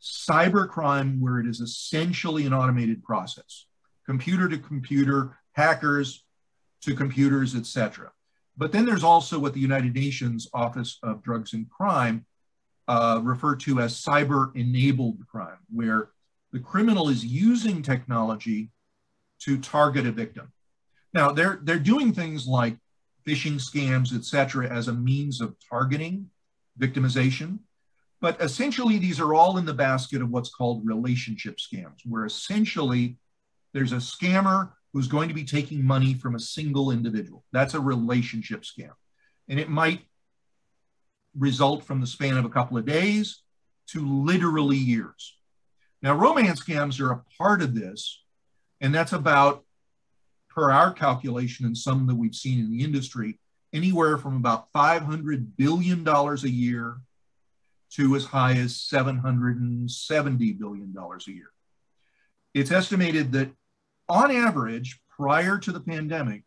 cybercrime, where it is essentially an automated process, computer to computer, hackers to computers, et cetera. But then there's also what the United Nations Office of Drugs and Crime refer to as cyber-enabled crime, where the criminal is using technology to target a victim. Now, they're doing things like phishing scams, et cetera, as a means of targeting victimization. But essentially, these are all in the basket of what's called relationship scams, where essentially there's a scammer who's going to be taking money from a single individual. That's a relationship scam. And it might result from the span of a couple of days to literally years. Now, romance scams are a part of this, and that's about, per our calculation and some that we've seen in the industry, anywhere from about $500 billion a year to as high as $770 billion a year. It's estimated that on average, prior to the pandemic,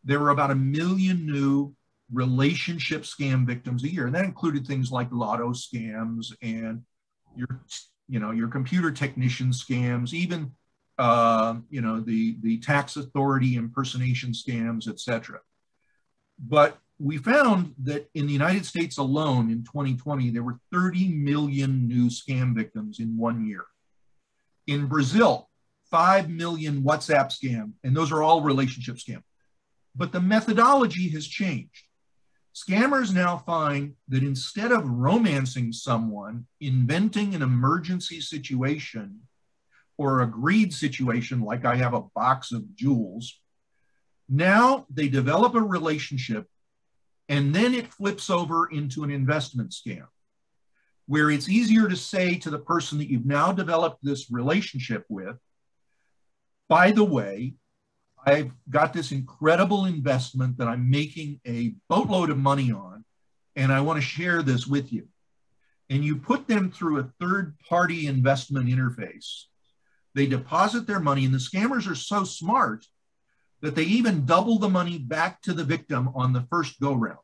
there were about 1 million new relationship scam victims a year. And that included things like lotto scams and your computer technician scams, even the tax authority impersonation scams, et cetera. But we found that in the United States alone in 2020, there were 30 million new scam victims in 1 year. In Brazil, 5 million WhatsApp scam, and those are all relationship scams. But the methodology has changed. Scammers now find that instead of romancing someone, inventing an emergency situation or a greed situation, like I have a box of jewels, now they develop a relationship And then it flips over into an investment scam, where it's easier to say to the person that you've now developed this relationship with, by the way, I've got this incredible investment that I'm making a boatload of money on, and I want to share this with you. And you put them through a third-party investment interface. They deposit their money, and the scammers are so smart that they even double the money back to the victim on the first go-round.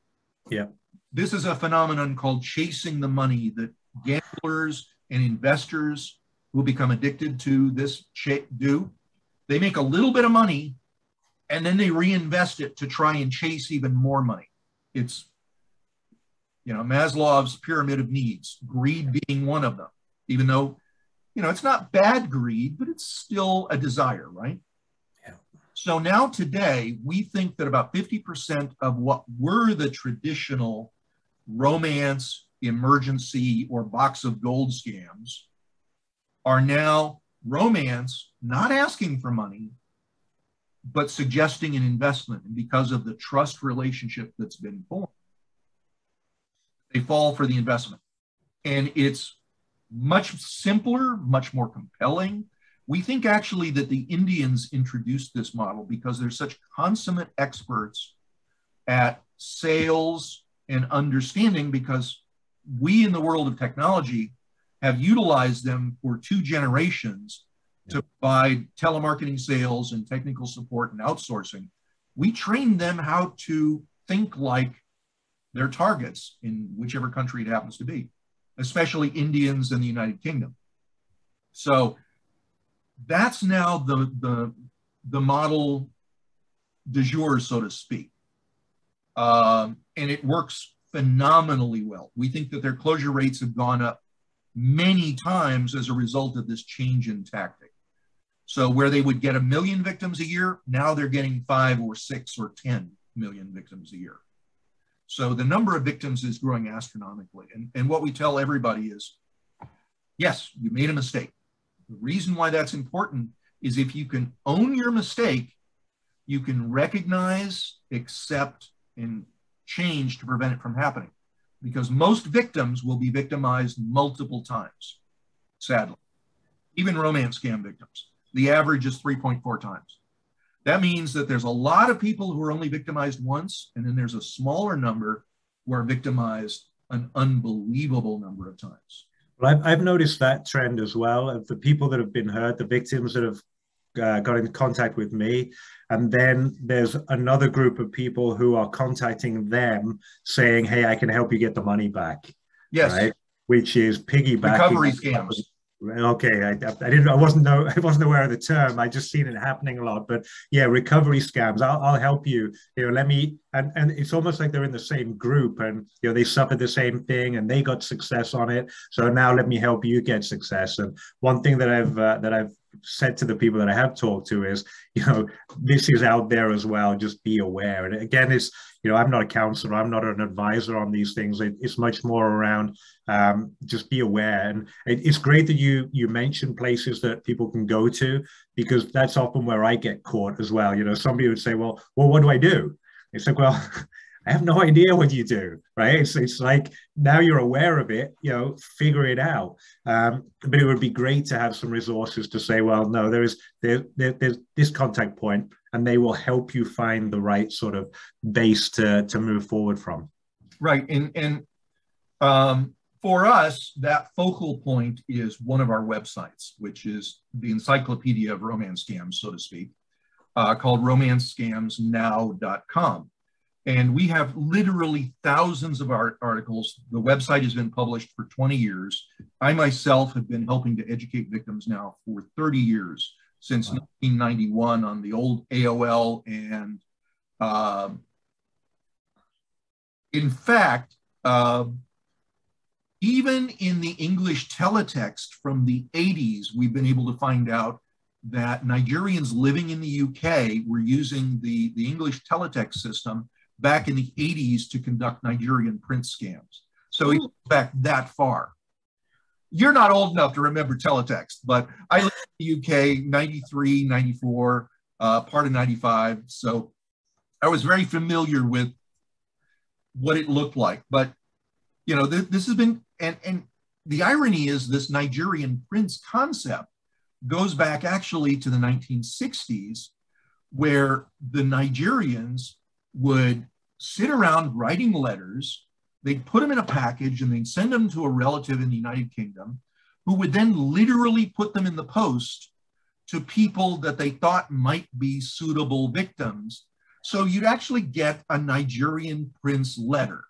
Yeah. This is a phenomenon called chasing the money that gamblers and investors who become addicted to this do. They make a little bit of money, and then they reinvest it to try and chase even more money. It's, Maslow's pyramid of needs, greed being one of them, even though, it's not bad greed, but it's still a desire, right? Yeah. So now today, we think that about 50% of what were the traditional romance, emergency, or box of gold scams are now romance, not asking for money, but suggesting an investment. And because of the trust relationship that's been formed, they fall for the investment. And it's much simpler, much more compelling. We think actually that the Indians introduced this model because they're such consummate experts at sales and understanding, because we in the world of technology have utilized them for 2 generations to provide telemarketing sales and technical support and outsourcing. We trained them how to think like their targets in whichever country it happens to be, especially Indians and the United Kingdom. So that's now the model du jour, so to speak. And it works phenomenally well. We think that their closure rates have gone up many times as a result of this change in tactic. So where they would get 1 million victims a year, now they're getting 5 or 6 or 10 million victims a year. So the number of victims is growing astronomically. And what we tell everybody is, yes, you made a mistake. The reason why that's important is if you can own your mistake, you can recognize, accept, and change to prevent it from happening. Because most victims will be victimized multiple times, sadly. Even romance scam victims. The average is 3.4 times. That means that there's a lot of people who are only victimized once, and then there's a smaller number who are victimized an unbelievable number of times. Well, I've noticed that trend as well, of the people that have been hurt, the victims that have got in contact with me, and then there's another group of people who are contacting them saying, hey, I can help you get the money back. Yes. Right? Which is piggybacking. Recovery scams. Okay, I wasn't aware of the term. I just seen it happening a lot. But yeah, recovery scams. I'll help you. Let me. And it's almost like they're in the same group, and they suffered the same thing, and they got success on it. So now let me help you get success. And one thing that I've said to the people that I have talked to is, this is out there as well. Just be aware. And again, it's, I'm not a counselor. I'm not an advisor on these things. It's much more around just be aware. And it's great that you mention places that people can go to, because that's often where I get caught as well. Somebody would say, well, what do I do? It's like, well, I have no idea what you do, right? It's like, now you're aware of it, figure it out. But it would be great to have some resources to say, well, no, there's this contact point, and they will help you find the right sort of base to move forward from. Right. And for us, that focal point is one of our websites, which is the encyclopedia of romance scams, so to speak, called romancescamsnow.com. And we have literally thousands of articles. The website has been published for 20 years. I myself have been helping to educate victims now for 30 years, since 1991 on the old AOL. And in fact, even in the English teletext from the 80s, we've been able to find out that Nigerians living in the UK were using the English teletext system back in the 80s to conduct Nigerian print scams. So it goes back that far. You're not old enough to remember teletext, but I lived in the UK, 93, 94, part of 95. So I was very familiar with what it looked like. But, you know, this has been, and the irony is this Nigerian prince concept goes back actually to the 1960s, where the Nigerians would sit around writing letters. They'd put them in a package and they'd send them to a relative in the United Kingdom, who would then literally put them in the post to people that they thought might be suitable victims. So you'd actually get a Nigerian prince letter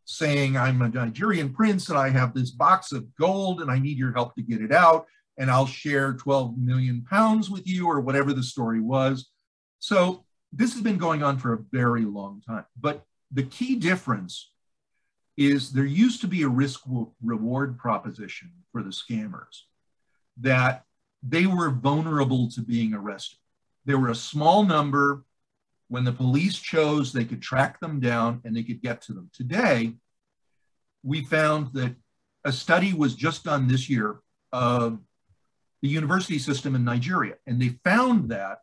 saying, I'm a Nigerian prince and I have this box of gold and I need your help to get it out, and I'll share 12 million pounds with you, or whatever the story was. So this has been going on for a very long time. But the key difference is there used to be a risk reward proposition for the scammers, that they were vulnerable to being arrested. There were a small number. When the police chose, they could track them down and they could get to them. Today, we found that a study was just done this year of the university system in Nigeria, and they found that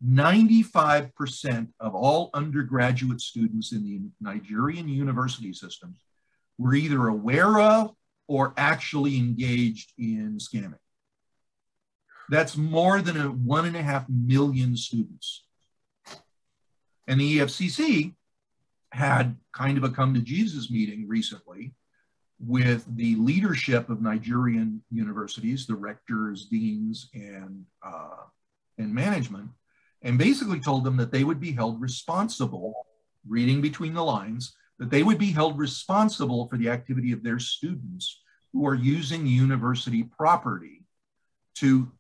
95% of all undergraduate students in the Nigerian university systems were either aware of or actually engaged in scamming. That's more than 1.5 million students. And the EFCC had kind of a come to Jesus meeting recently with the leadership of Nigerian universities, the rectors, deans, and management, and basically told them that they would be held responsible, reading between the lines, that they would be held responsible for the activity of their students who are using university property to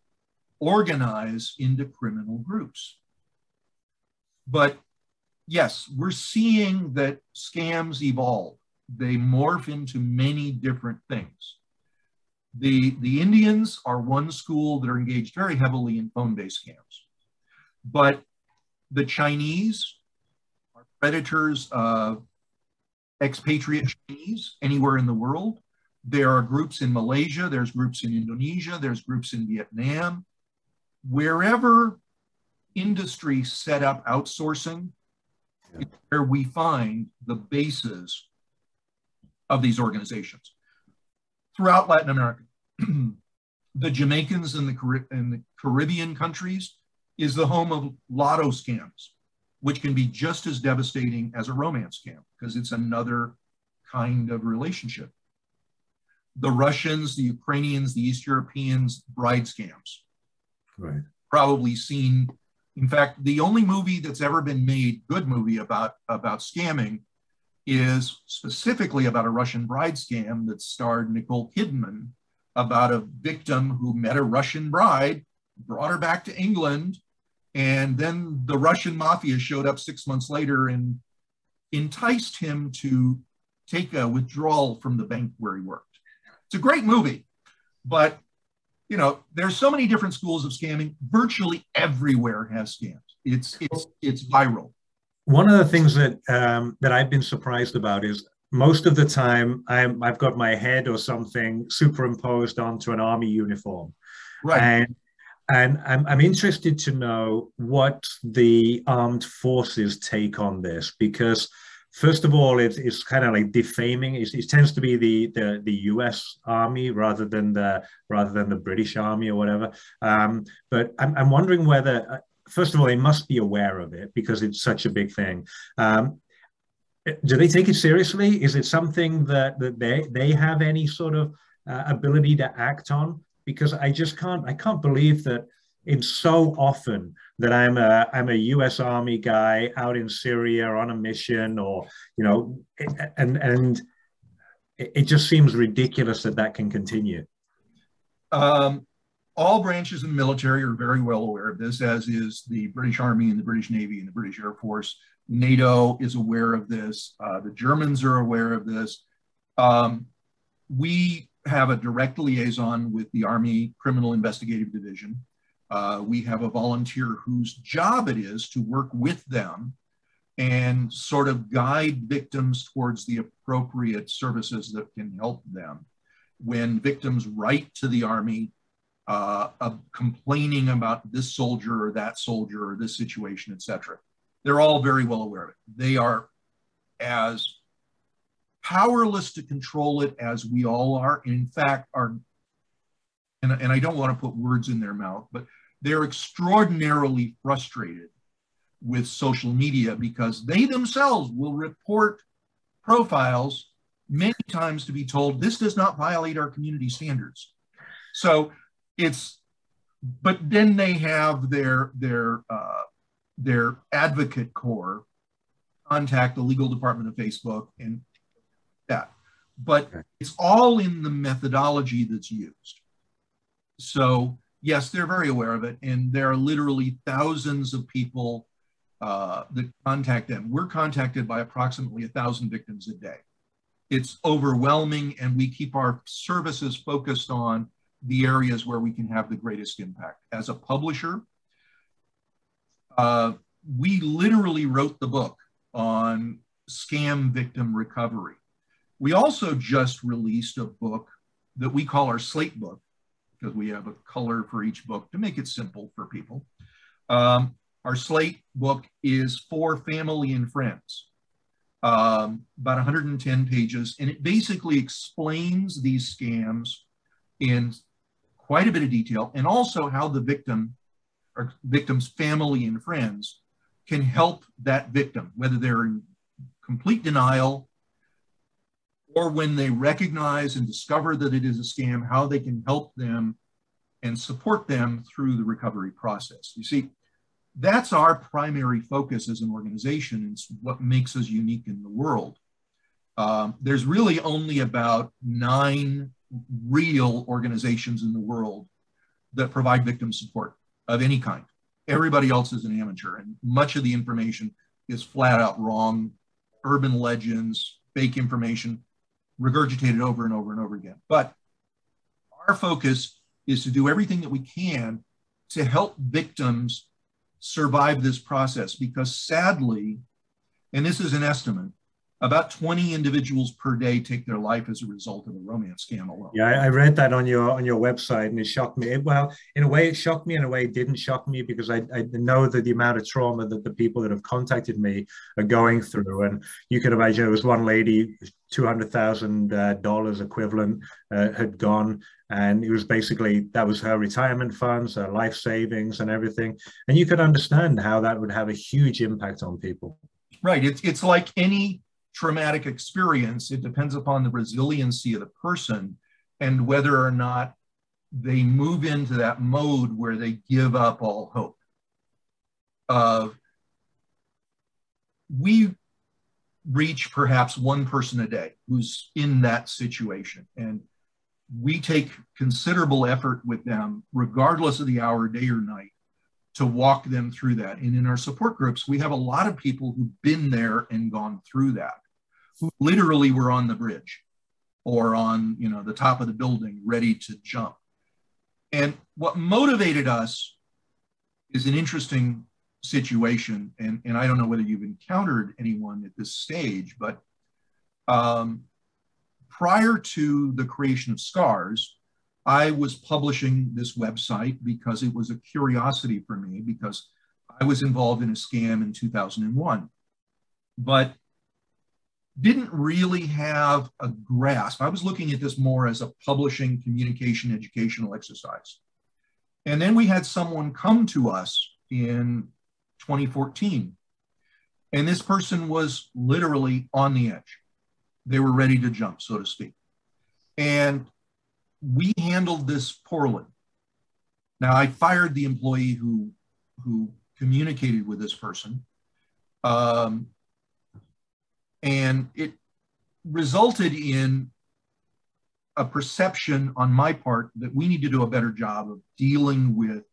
organize into criminal groups. But yes, we're seeing that scams evolve. They morph into many different things. The Indians are one school that are engaged very heavily in phone-based scams. But the Chinese are predators of expatriate Chinese anywhere in the world. There are groups in Malaysia, there's groups in Indonesia, there's groups in Vietnam. Wherever industry set up outsourcing, is where we find the bases of these organizations. Throughout Latin America, the Jamaicans and the Caribbean countries is the home of lotto scams, which can be just as devastating as a romance scam because it's another kind of relationship. The Russians, the Ukrainians, the East Europeans, bride scams. Right. Probably seen. In fact, the only movie that's ever been made, good movie about scamming, is specifically about a Russian bride scam that starred Nicole Kidman, about a victim who met a Russian bride, brought her back to England, and then the Russian mafia showed up 6 months later and enticed him to take a withdrawal from the bank where he worked. It's a great movie, but you know, there's so many different schools of scamming. Virtually everywhere has scams. It's viral. One of the things that that I've been surprised about is most of the time I've got my head or something superimposed onto an army uniform, right? And I'm interested to know what the armed forces take on this, because first of all, it's kind of like defaming. It tends to be the U.S. Army rather than the British Army or whatever. But I'm wondering whether, first of all, they must be aware of it because it's such a big thing. Do they take it seriously? Is it something that they have any sort of ability to act on? Because I can't believe that it's so often that I'm a U.S. Army guy out in Syria on a mission, or you know, and it just seems ridiculous that can continue. All branches of the military are very well aware of this, as is the British Army and the British Navy and the British Air Force. NATO is aware of this. The Germans are aware of this. We have a direct liaison with the Army Criminal Investigative Division. We have a volunteer whose job it is to work with them and sort of guide victims towards the appropriate services that can help them. When victims write to the Army complaining about this soldier or that soldier or this situation, etc., they're all very well aware of it. They are as powerless to control it, as we all are. In fact, and I don't want to put words in their mouth, but they're extraordinarily frustrated with social media because they themselves will report profiles many times to be told, this does not violate our community standards. So but then they have their advocate corps contact the legal department of Facebook and that. But it's all in the methodology that's used. So yes, they're very aware of it. And there are literally thousands of people that contact them. We're contacted by approximately 1,000 victims a day. It's overwhelming, and we keep our services focused on the areas where we can have the greatest impact. As a publisher, we literally wrote the book on scam victim recovery. We also just released a book that we call our Slate book, because we have a color for each book to make it simple for people. Our Slate book is for family and friends, about 110 pages, and it basically explains these scams in quite a bit of detail, and also how the victim or victim's family and friends can help that victim, whether they're in complete denial or when they recognize and discover that it is a scam, how they can help them and support them through the recovery process. You see, that's our primary focus as an organization. It's what makes us unique in the world. There's really only about 9 real organizations in the world that provide victim support of any kind. Everybody else is an amateur, and much of the information is flat out wrong, urban legends, fake information, regurgitated over and over and over again. But our focus is to do everything that we can to help victims survive this process, because sadly, and this is an estimate, about 20 individuals per day take their life as a result of a romance scam alone. Yeah, I read that on your website, and it shocked me. Well, in a way, it shocked me. In a way, it didn't shock me, because I know that the amount of trauma that the people that have contacted me are going through. And you can imagine, there was one lady, $200,000 equivalent had gone, and it was basically, that was her retirement funds, her life savings, and everything. And you could understand how that would have a huge impact on people. Right. It's like any traumatic experience. It depends upon the resiliency of the person and whether or not they move into that mode where they give up all hope. We reach perhaps one person a day who's in that situation, and we take considerable effort with them, regardless of the hour, day or night, to walk them through that. And in our support groups, we have a lot of people who've been there and gone through that, who literally were on the bridge or on, the top of the building, ready to jump. And what motivated us is an interesting situation. And I don't know whether you've encountered anyone at this stage, but prior to the creation of SCARS, I was publishing this website because it was a curiosity for me, because I was involved in a scam in 2001, but didn't really have a grasp. I was looking at this more as a publishing, communication, educational exercise. And then we had someone come to us in 2014, and this person was literally on the edge. They were ready to jump, so to speak. And we handled this poorly. Now, I fired the employee who communicated with this person. And it resulted in a perception on my part that we need to do a better job of dealing with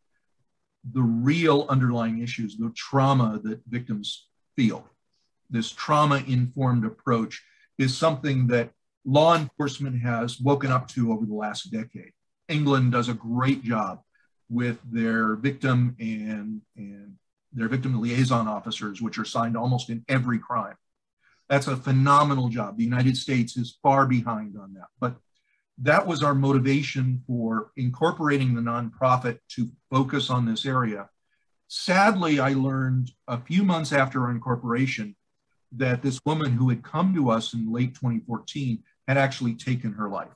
the real underlying issues, the trauma that victims feel. This trauma-informed approach is something that law enforcement has woken up to over the last decade. England does a great job with their victim and their victim liaison officers, which are signed almost in every crime. That's a phenomenal job. The United States is far behind on that. But that was our motivation for incorporating the nonprofit to focus on this area. Sadly, I learned a few months after our incorporation that this woman who had come to us in late 2014 had actually taken her life.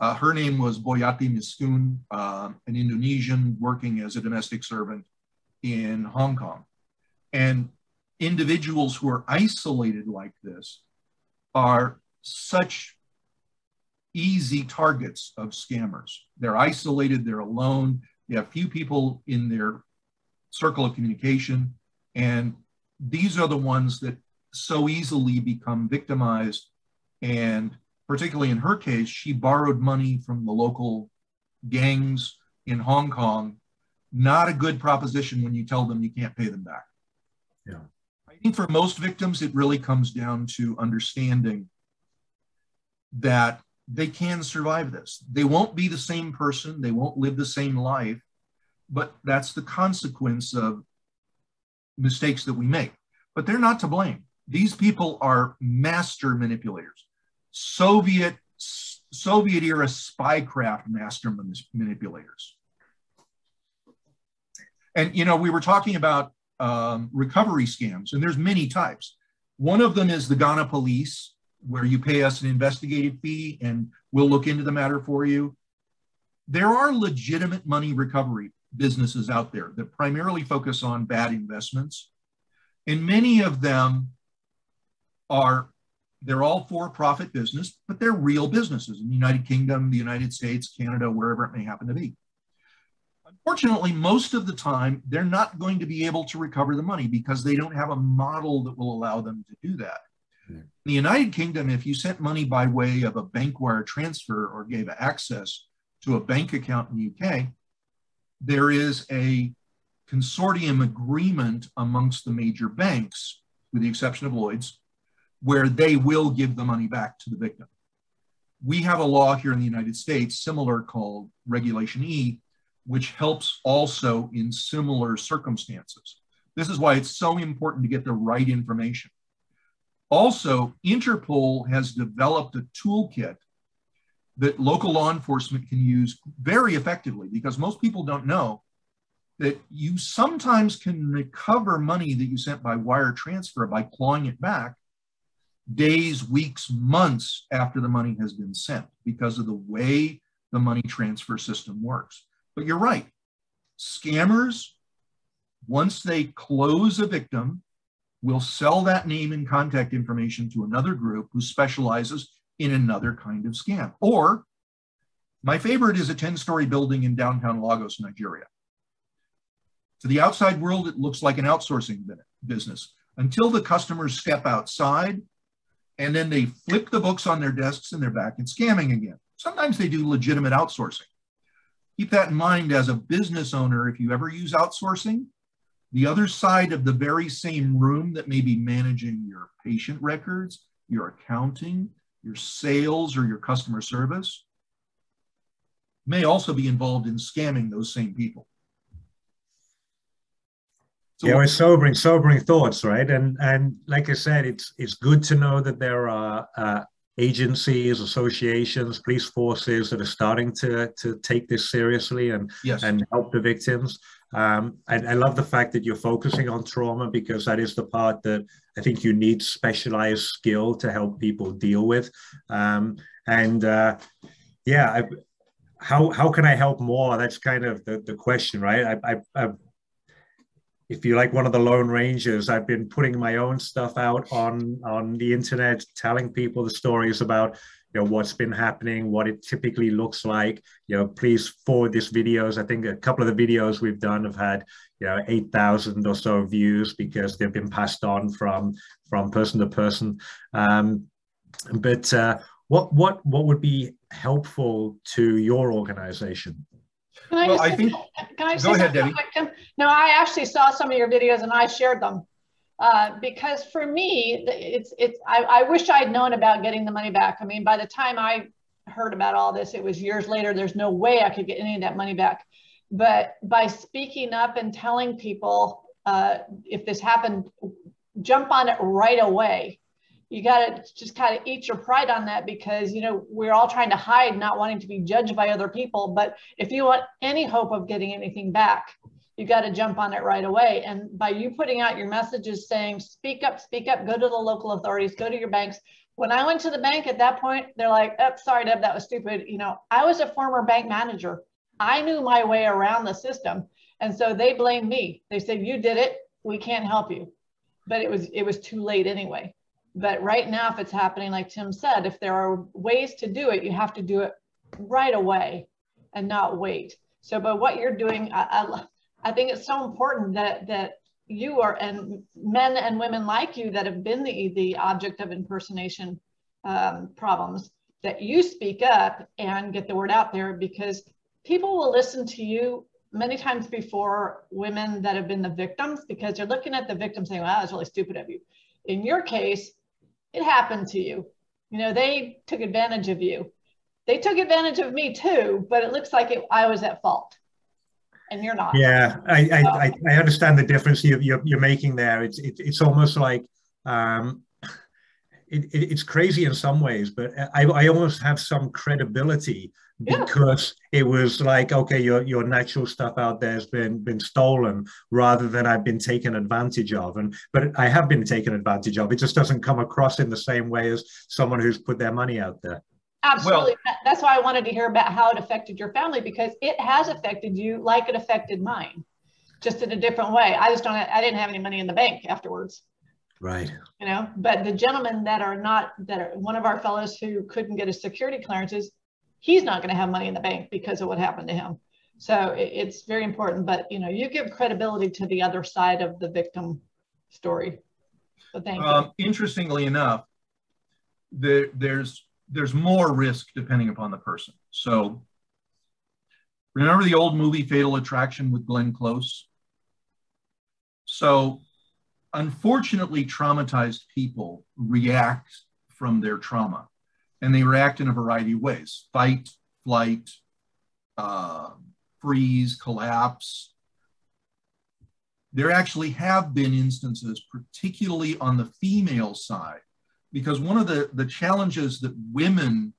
Her name was Boyati Miskun, an Indonesian working as a domestic servant in Hong Kong. And individuals who are isolated like this are such easy targets of scammers. They're isolated, they're alone, they have few people in their circle of communication, and these are the ones that so easily become victimized. And particularly in her case, she borrowed money from the local gangs in Hong Kong. Not a good proposition when you tell them you can't pay them back. Yeah. I think for most victims, it really comes down to understanding that they can survive this. They won't be the same person, they won't live the same life, but that's the consequence of mistakes that we make. But they're not to blame. These people are master manipulators. Soviet era spycraft master manipulators. And you know, we were talking about recovery scams, and there's many types. One of them is the Ghana police, where you pay us an investigative fee and we'll look into the matter for you. There are legitimate money recovery businesses out there that primarily focus on bad investments. And many of them they're all for-profit business, but they're real businesses in the United Kingdom, the United States, Canada, wherever it may happen to be. Unfortunately, most of the time, they're not going to be able to recover the money because they don't have a model that will allow them to do that. In the United Kingdom, if you sent money by way of a bank wire transfer or gave access to a bank account in the UK, there is a consortium agreement amongst the major banks, with the exception of Lloyd's, where they will give the money back to the victim. We have a law here in the United States, similar, called Regulation E, which helps also in similar circumstances. This is why it's so important to get the right information. Also, Interpol has developed a toolkit that local law enforcement can use very effectively, because most people don't know that you sometimes can recover money that you sent by wire transfer by clawing it back days, weeks, months after the money has been sent, because of the way the money transfer system works. But you're right, scammers, once they close a victim, will sell that name and contact information to another group who specializes in another kind of scam. Or my favorite is a 10-story building in downtown Lagos, Nigeria. To the outside world, it looks like an outsourcing business until the customers step outside, and then they flip the books on their desks and they're back in scamming again. Sometimes they do legitimate outsourcing. Keep that in mind as a business owner. If you ever use outsourcing, the other side of the very same room that may be managing your patient records, your accounting, your sales, or your customer service may also be involved in scamming those same people. So, yeah, it's sobering thoughts, right? And like I said, it's good to know that there are agencies, associations, police forces that are starting to take this seriously and yes, and help the victims. I love the fact that you're focusing on trauma, because that is the part that I think you need specialized skill to help people deal with. Yeah, how can I help more? That's kind of the question, right? If you're like one of the Lone Rangers, I've been putting my own stuff out on the internet, telling people the stories about, you know, what's been happening, what it typically looks like. You know, please forward these videos. I think a couple of the videos we've done have had, you know, 8,000 or so views, because they've been passed on from person to person. What would be helpful to your organization? Can I well, just I think, can I go ahead, Debbie. Tim? No, I actually saw some of your videos and I shared them because for me, I wish I'd known about getting the money back. I mean, by the time I heard about all this, it was years later. There's no way I could get any of that money back. But by speaking up and telling people if this happened, jump on it right away. You got to just kind of eat your pride on that, because, you know, we're all trying to hide, not wanting to be judged by other people. But if you want any hope of getting anything back, you got to jump on it right away. And by you putting out your messages saying, speak up, go to the local authorities, go to your banks. When I went to the bank at that point, they're like, oh, sorry, Deb, that was stupid. You know, I was a former bank manager. I knew my way around the system. And so they blamed me. They said, you did it. We can't help you. But it was too late anyway. But right now, if it's happening, like Tim said, if there are ways to do it, you have to do it right away and not wait. So, but what you're doing, I think it's so important that you are, and men and women like you that have been the object of impersonation problems, that you speak up and get the word out there, because people will listen to you many times before women that have been the victims, because they're looking at the victim saying, well, that's really stupid of you. In your case, it happened to you. You know, they took advantage of you. They took advantage of me too, but it looks like I was at fault. And you're not. Yeah, I understand the difference you're making there. It's almost like it's crazy in some ways, but I almost have some credibility because it was like, okay, your natural stuff out there has been stolen, rather than I've been taken advantage of. But I have been taken advantage of. It just doesn't come across in the same way as someone who's put their money out there. Absolutely. Well, that's why I wanted to hear about how it affected your family, because it has affected you like it affected mine, just in a different way. I didn't have any money in the bank afterwards. Right. You know, but the gentlemen that are one of our fellows who couldn't get his security clearances, he's not going to have money in the bank because of what happened to him. So it's very important, but you know, you give credibility to the other side of the victim story. So thank you. Interestingly enough, there's more risk depending upon the person. So remember the old movie Fatal Attraction with Glenn Close? So unfortunately, traumatized people react from their trauma, and they react in a variety of ways: fight, flight, freeze, collapse. There actually have been instances, particularly on the female side, because one of the challenges that women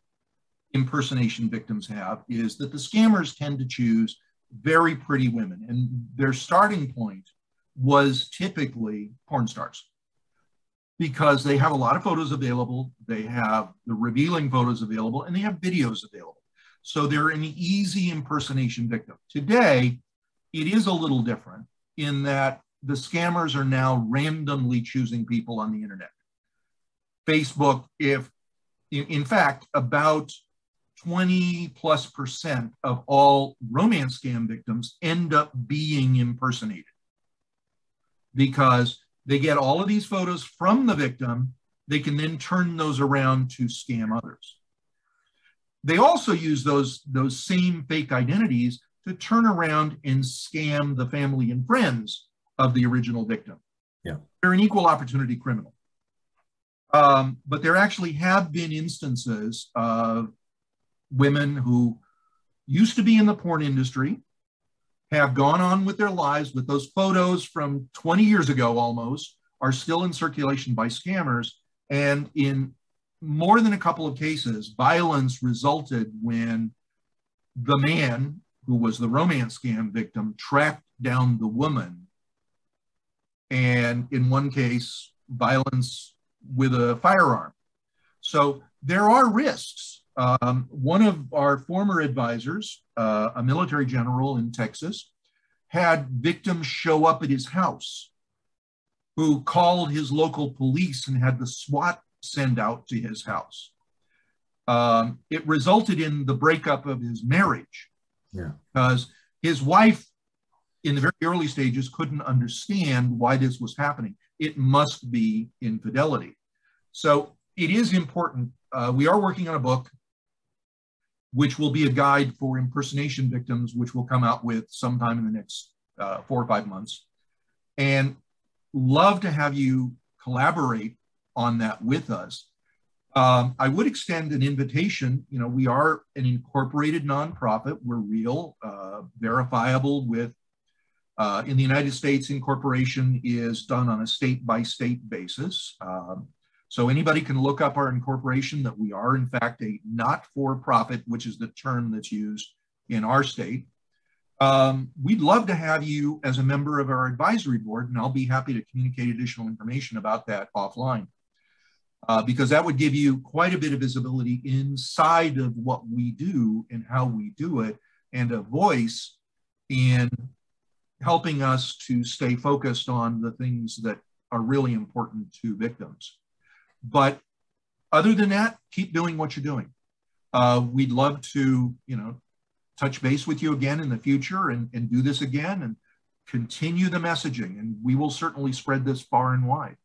impersonation victims have is that the scammers tend to choose very pretty women, and their starting point was typically porn stars, because they have a lot of photos available, they have the revealing photos available, and they have videos available. So they're an easy impersonation victim. Today, it is a little different in that the scammers are now randomly choosing people on the internet. Facebook, in fact, about 20+% of all romance scam victims end up being impersonated, because they get all of these photos from the victim. They can then turn those around to scam others. They also use those same fake identities to turn around and scam the family and friends of the original victim. Yeah. They're an equal opportunity criminal. But there actually have been instances of women who used to be in the porn industry, have gone on with their lives, but those photos from 20 years ago almost are still in circulation by scammers. And in more than a couple of cases, violence resulted when the man who was the romance scam victim tracked down the woman. And in one case, violence with a firearm. So there are risks. One of our former advisors, a military general in Texas, had victims show up at his house who called his local police and had the SWAT send out to his house. It resulted in the breakup of his marriage, because his wife in the very early stages couldn't understand why this was happening. It must be infidelity. So it is important. We are working on a book which will be a guide for impersonation victims, which will come out with sometime in the next 4 or 5 months. And love to have you collaborate on that with us. I would extend an invitation. You know, we are an incorporated nonprofit. We're real, verifiable with, in the United States, incorporation is done on a state-by-state basis. So anybody can look up our incorporation, that we are in fact a not-for-profit, which is the term that's used in our state. We'd love to have you as a member of our advisory board, and I'll be happy to communicate additional information about that offline, because that would give you quite a bit of visibility inside of what we do and how we do it, and a voice in helping us to stay focused on the things that are really important to victims. But other than that, keep doing what you're doing. We'd love to, touch base with you again in the future and do this again and continue the messaging. And we will certainly spread this far and wide.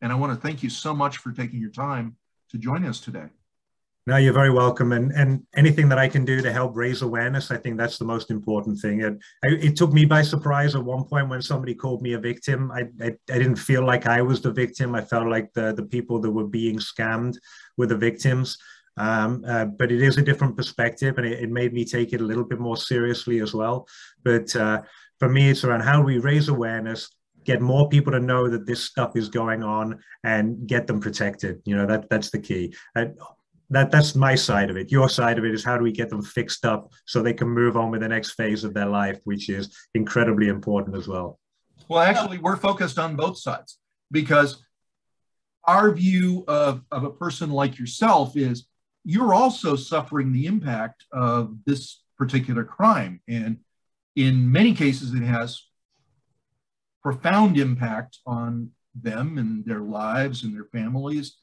And I want to thank you so much for taking your time to join us today. No, you're very welcome. And anything that I can do to help raise awareness, I think that's the most important thing. It took me by surprise at one point when somebody called me a victim. I didn't feel like I was the victim. I felt like the people that were being scammed were the victims. But it is a different perspective, and it made me take it a little bit more seriously as well. But for me, it's around how do we raise awareness, get more people to know that this stuff is going on, and get them protected. That's the key. That's my side of it. Your side of it is how do we get them fixed up so they can move on with the next phase of their life, which is incredibly important as well. Well, actually, we're focused on both sides, because our view of a person like yourself is you're also suffering the impact of this particular crime. And in many cases, it has profound impact on them and their lives and their families.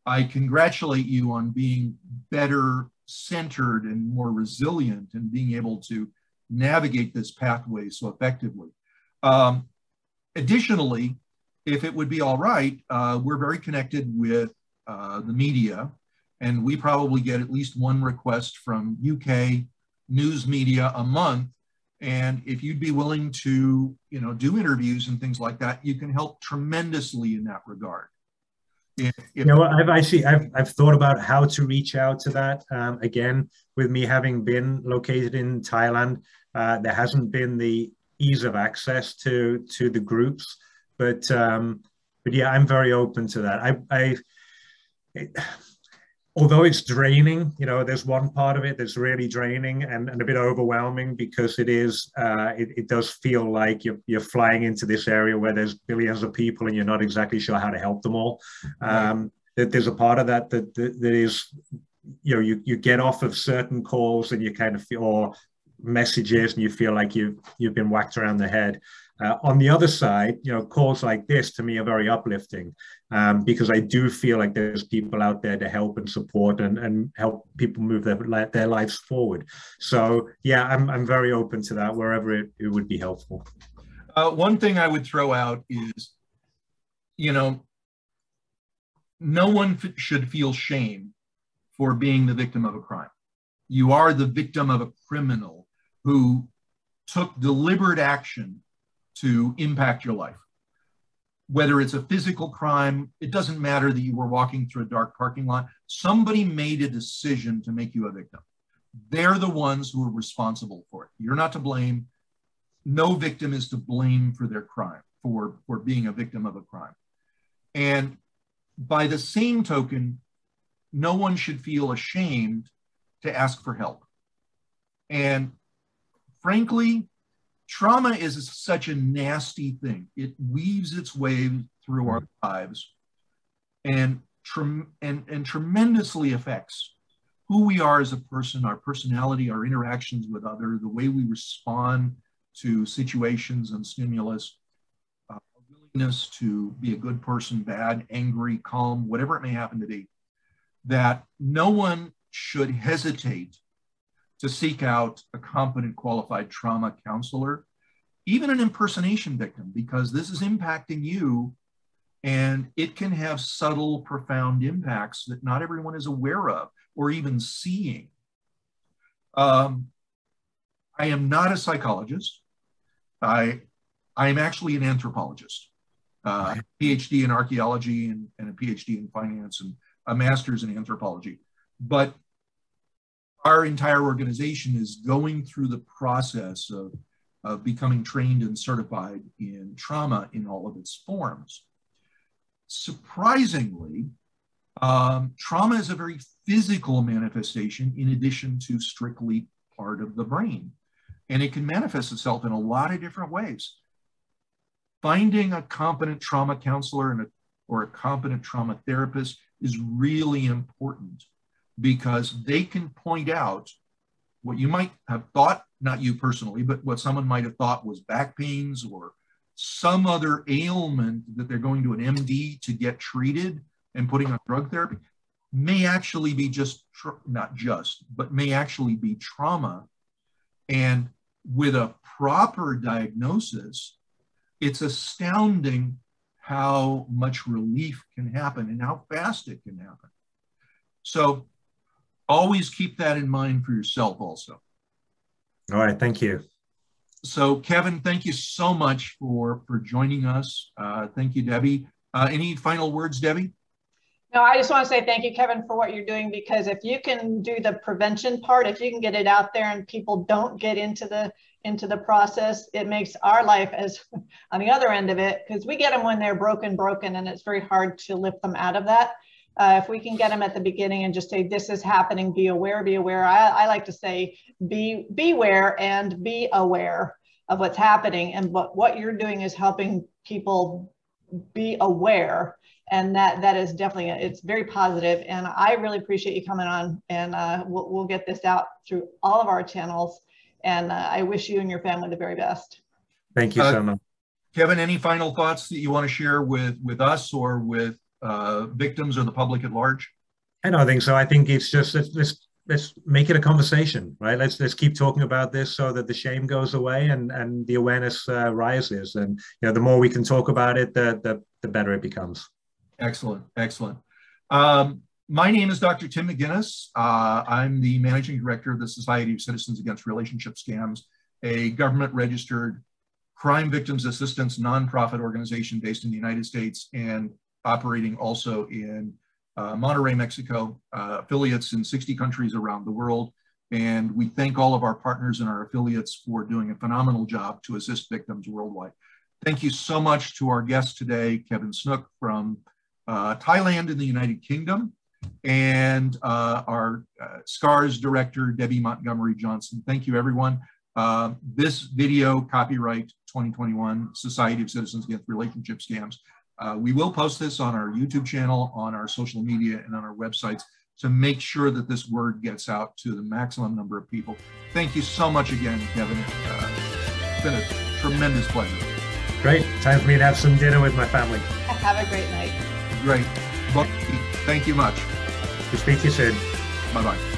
I congratulate you on being better centered and more resilient and being able to navigate this pathway so effectively. Additionally, if it would be all right, we're very connected with the media, and we probably get at least one request from UK news media a month. And if you'd be willing to, do interviews and things like that, you can help tremendously in that regard. I've thought about how to reach out to that. Again, with me having been located in Thailand, there hasn't been the ease of access to the groups, but yeah, I'm very open to that. Although it's draining, there's one part of it that's really draining and a bit overwhelming, because it does feel like you're flying into this area where there's billions of people and you're not exactly sure how to help them all. Right. There's a part of that is, you get off of certain calls and you kind of feel, or messages, and you feel like you've been whacked around the head. On the other side, calls like this to me are very uplifting, because I do feel like there's people out there to help and support and help people move their lives forward. So yeah, I'm very open to that wherever it would be helpful. One thing I would throw out is, no one should feel shame for being the victim of a crime. You are the victim of a criminal who took deliberate action to impact your life. Whether it's a physical crime, it doesn't matter that you were walking through a dark parking lot. Somebody made a decision to make you a victim. They're the ones who are responsible for it. You're not to blame. No victim is to blame for their crime, for being a victim of a crime. And by the same token, no one should feel ashamed to ask for help. And frankly, trauma is such a nasty thing. It weaves its way through our lives and tremendously affects who we are as a person, our personality, our interactions with others, the way we respond to situations and stimulus, our willingness to be a good person, bad, angry, calm, whatever it may happen to be, that no one should hesitate to seek out a competent, qualified trauma counselor, even an impersonation victim, because this is impacting you and it can have subtle, profound impacts that not everyone is aware of or even seeing. I am not a psychologist. I am actually an anthropologist, a PhD in archaeology and a PhD in finance and a master's in anthropology. But our entire organization is going through the process of becoming trained and certified in trauma in all of its forms. Surprisingly, trauma is a very physical manifestation in addition to strictly part of the brain. And it can manifest itself in a lot of different ways. Finding a competent trauma counselor or a competent trauma therapist is really important, because they can point out what you might have thought, not you personally, but what someone might have thought was back pains or some other ailment that they're going to an MD to get treated and putting on drug therapy, may actually be may actually be trauma. And with a proper diagnosis, it's astounding how much relief can happen and how fast it can happen. So always keep that in mind for yourself also. All right, thank you. So Kevin, thank you so much for joining us. Thank you, Debbie. Any final words, Debbie? No, I just want to say thank you, Kevin, for what you're doing, because if you can do the prevention part, if you can get it out there and people don't get into the process, it makes our life as on the other end of it, because we get them when they're broken, and it's very hard to lift them out of that. If we can get them at the beginning and just say, this is happening, be aware, be aware. I like to say, beware and be aware of what's happening. And what you're doing is helping people be aware. And that is definitely, it's very positive. And I really appreciate you coming on, and we'll get this out through all of our channels. And I wish you and your family the very best. Thank you so much. Kevin, any final thoughts that you want to share with us or with victims or the public at large? I don't think so. I think it's just, let's make it a conversation, right? Let's keep talking about this so that the shame goes away and the awareness rises. And the more we can talk about it, the better it becomes. Excellent, excellent. My name is Dr. Tim McGuinness. I'm the Managing Director of the Society of Citizens Against Relationship Scams, a government-registered crime victims assistance nonprofit organization based in the United States and operating also in Monterrey, Mexico, affiliates in 60 countries around the world. And we thank all of our partners and our affiliates for doing a phenomenal job to assist victims worldwide. Thank you so much to our guest today, Kevin Snook from Thailand in the United Kingdom, and our SCARS director, Debby Montgomery Johnson. Thank you, everyone. This video, copyright 2021, Society of Citizens Against Relationship Scams. We will post this on our YouTube channel, on our social media, and on our websites to make sure that this word gets out to the maximum number of people. Thank you so much again, Kevin. It's been a tremendous pleasure. Great. Time for me to have some dinner with my family. Have a great night. Great. Thank you much. We'll speak to you soon. Bye-bye.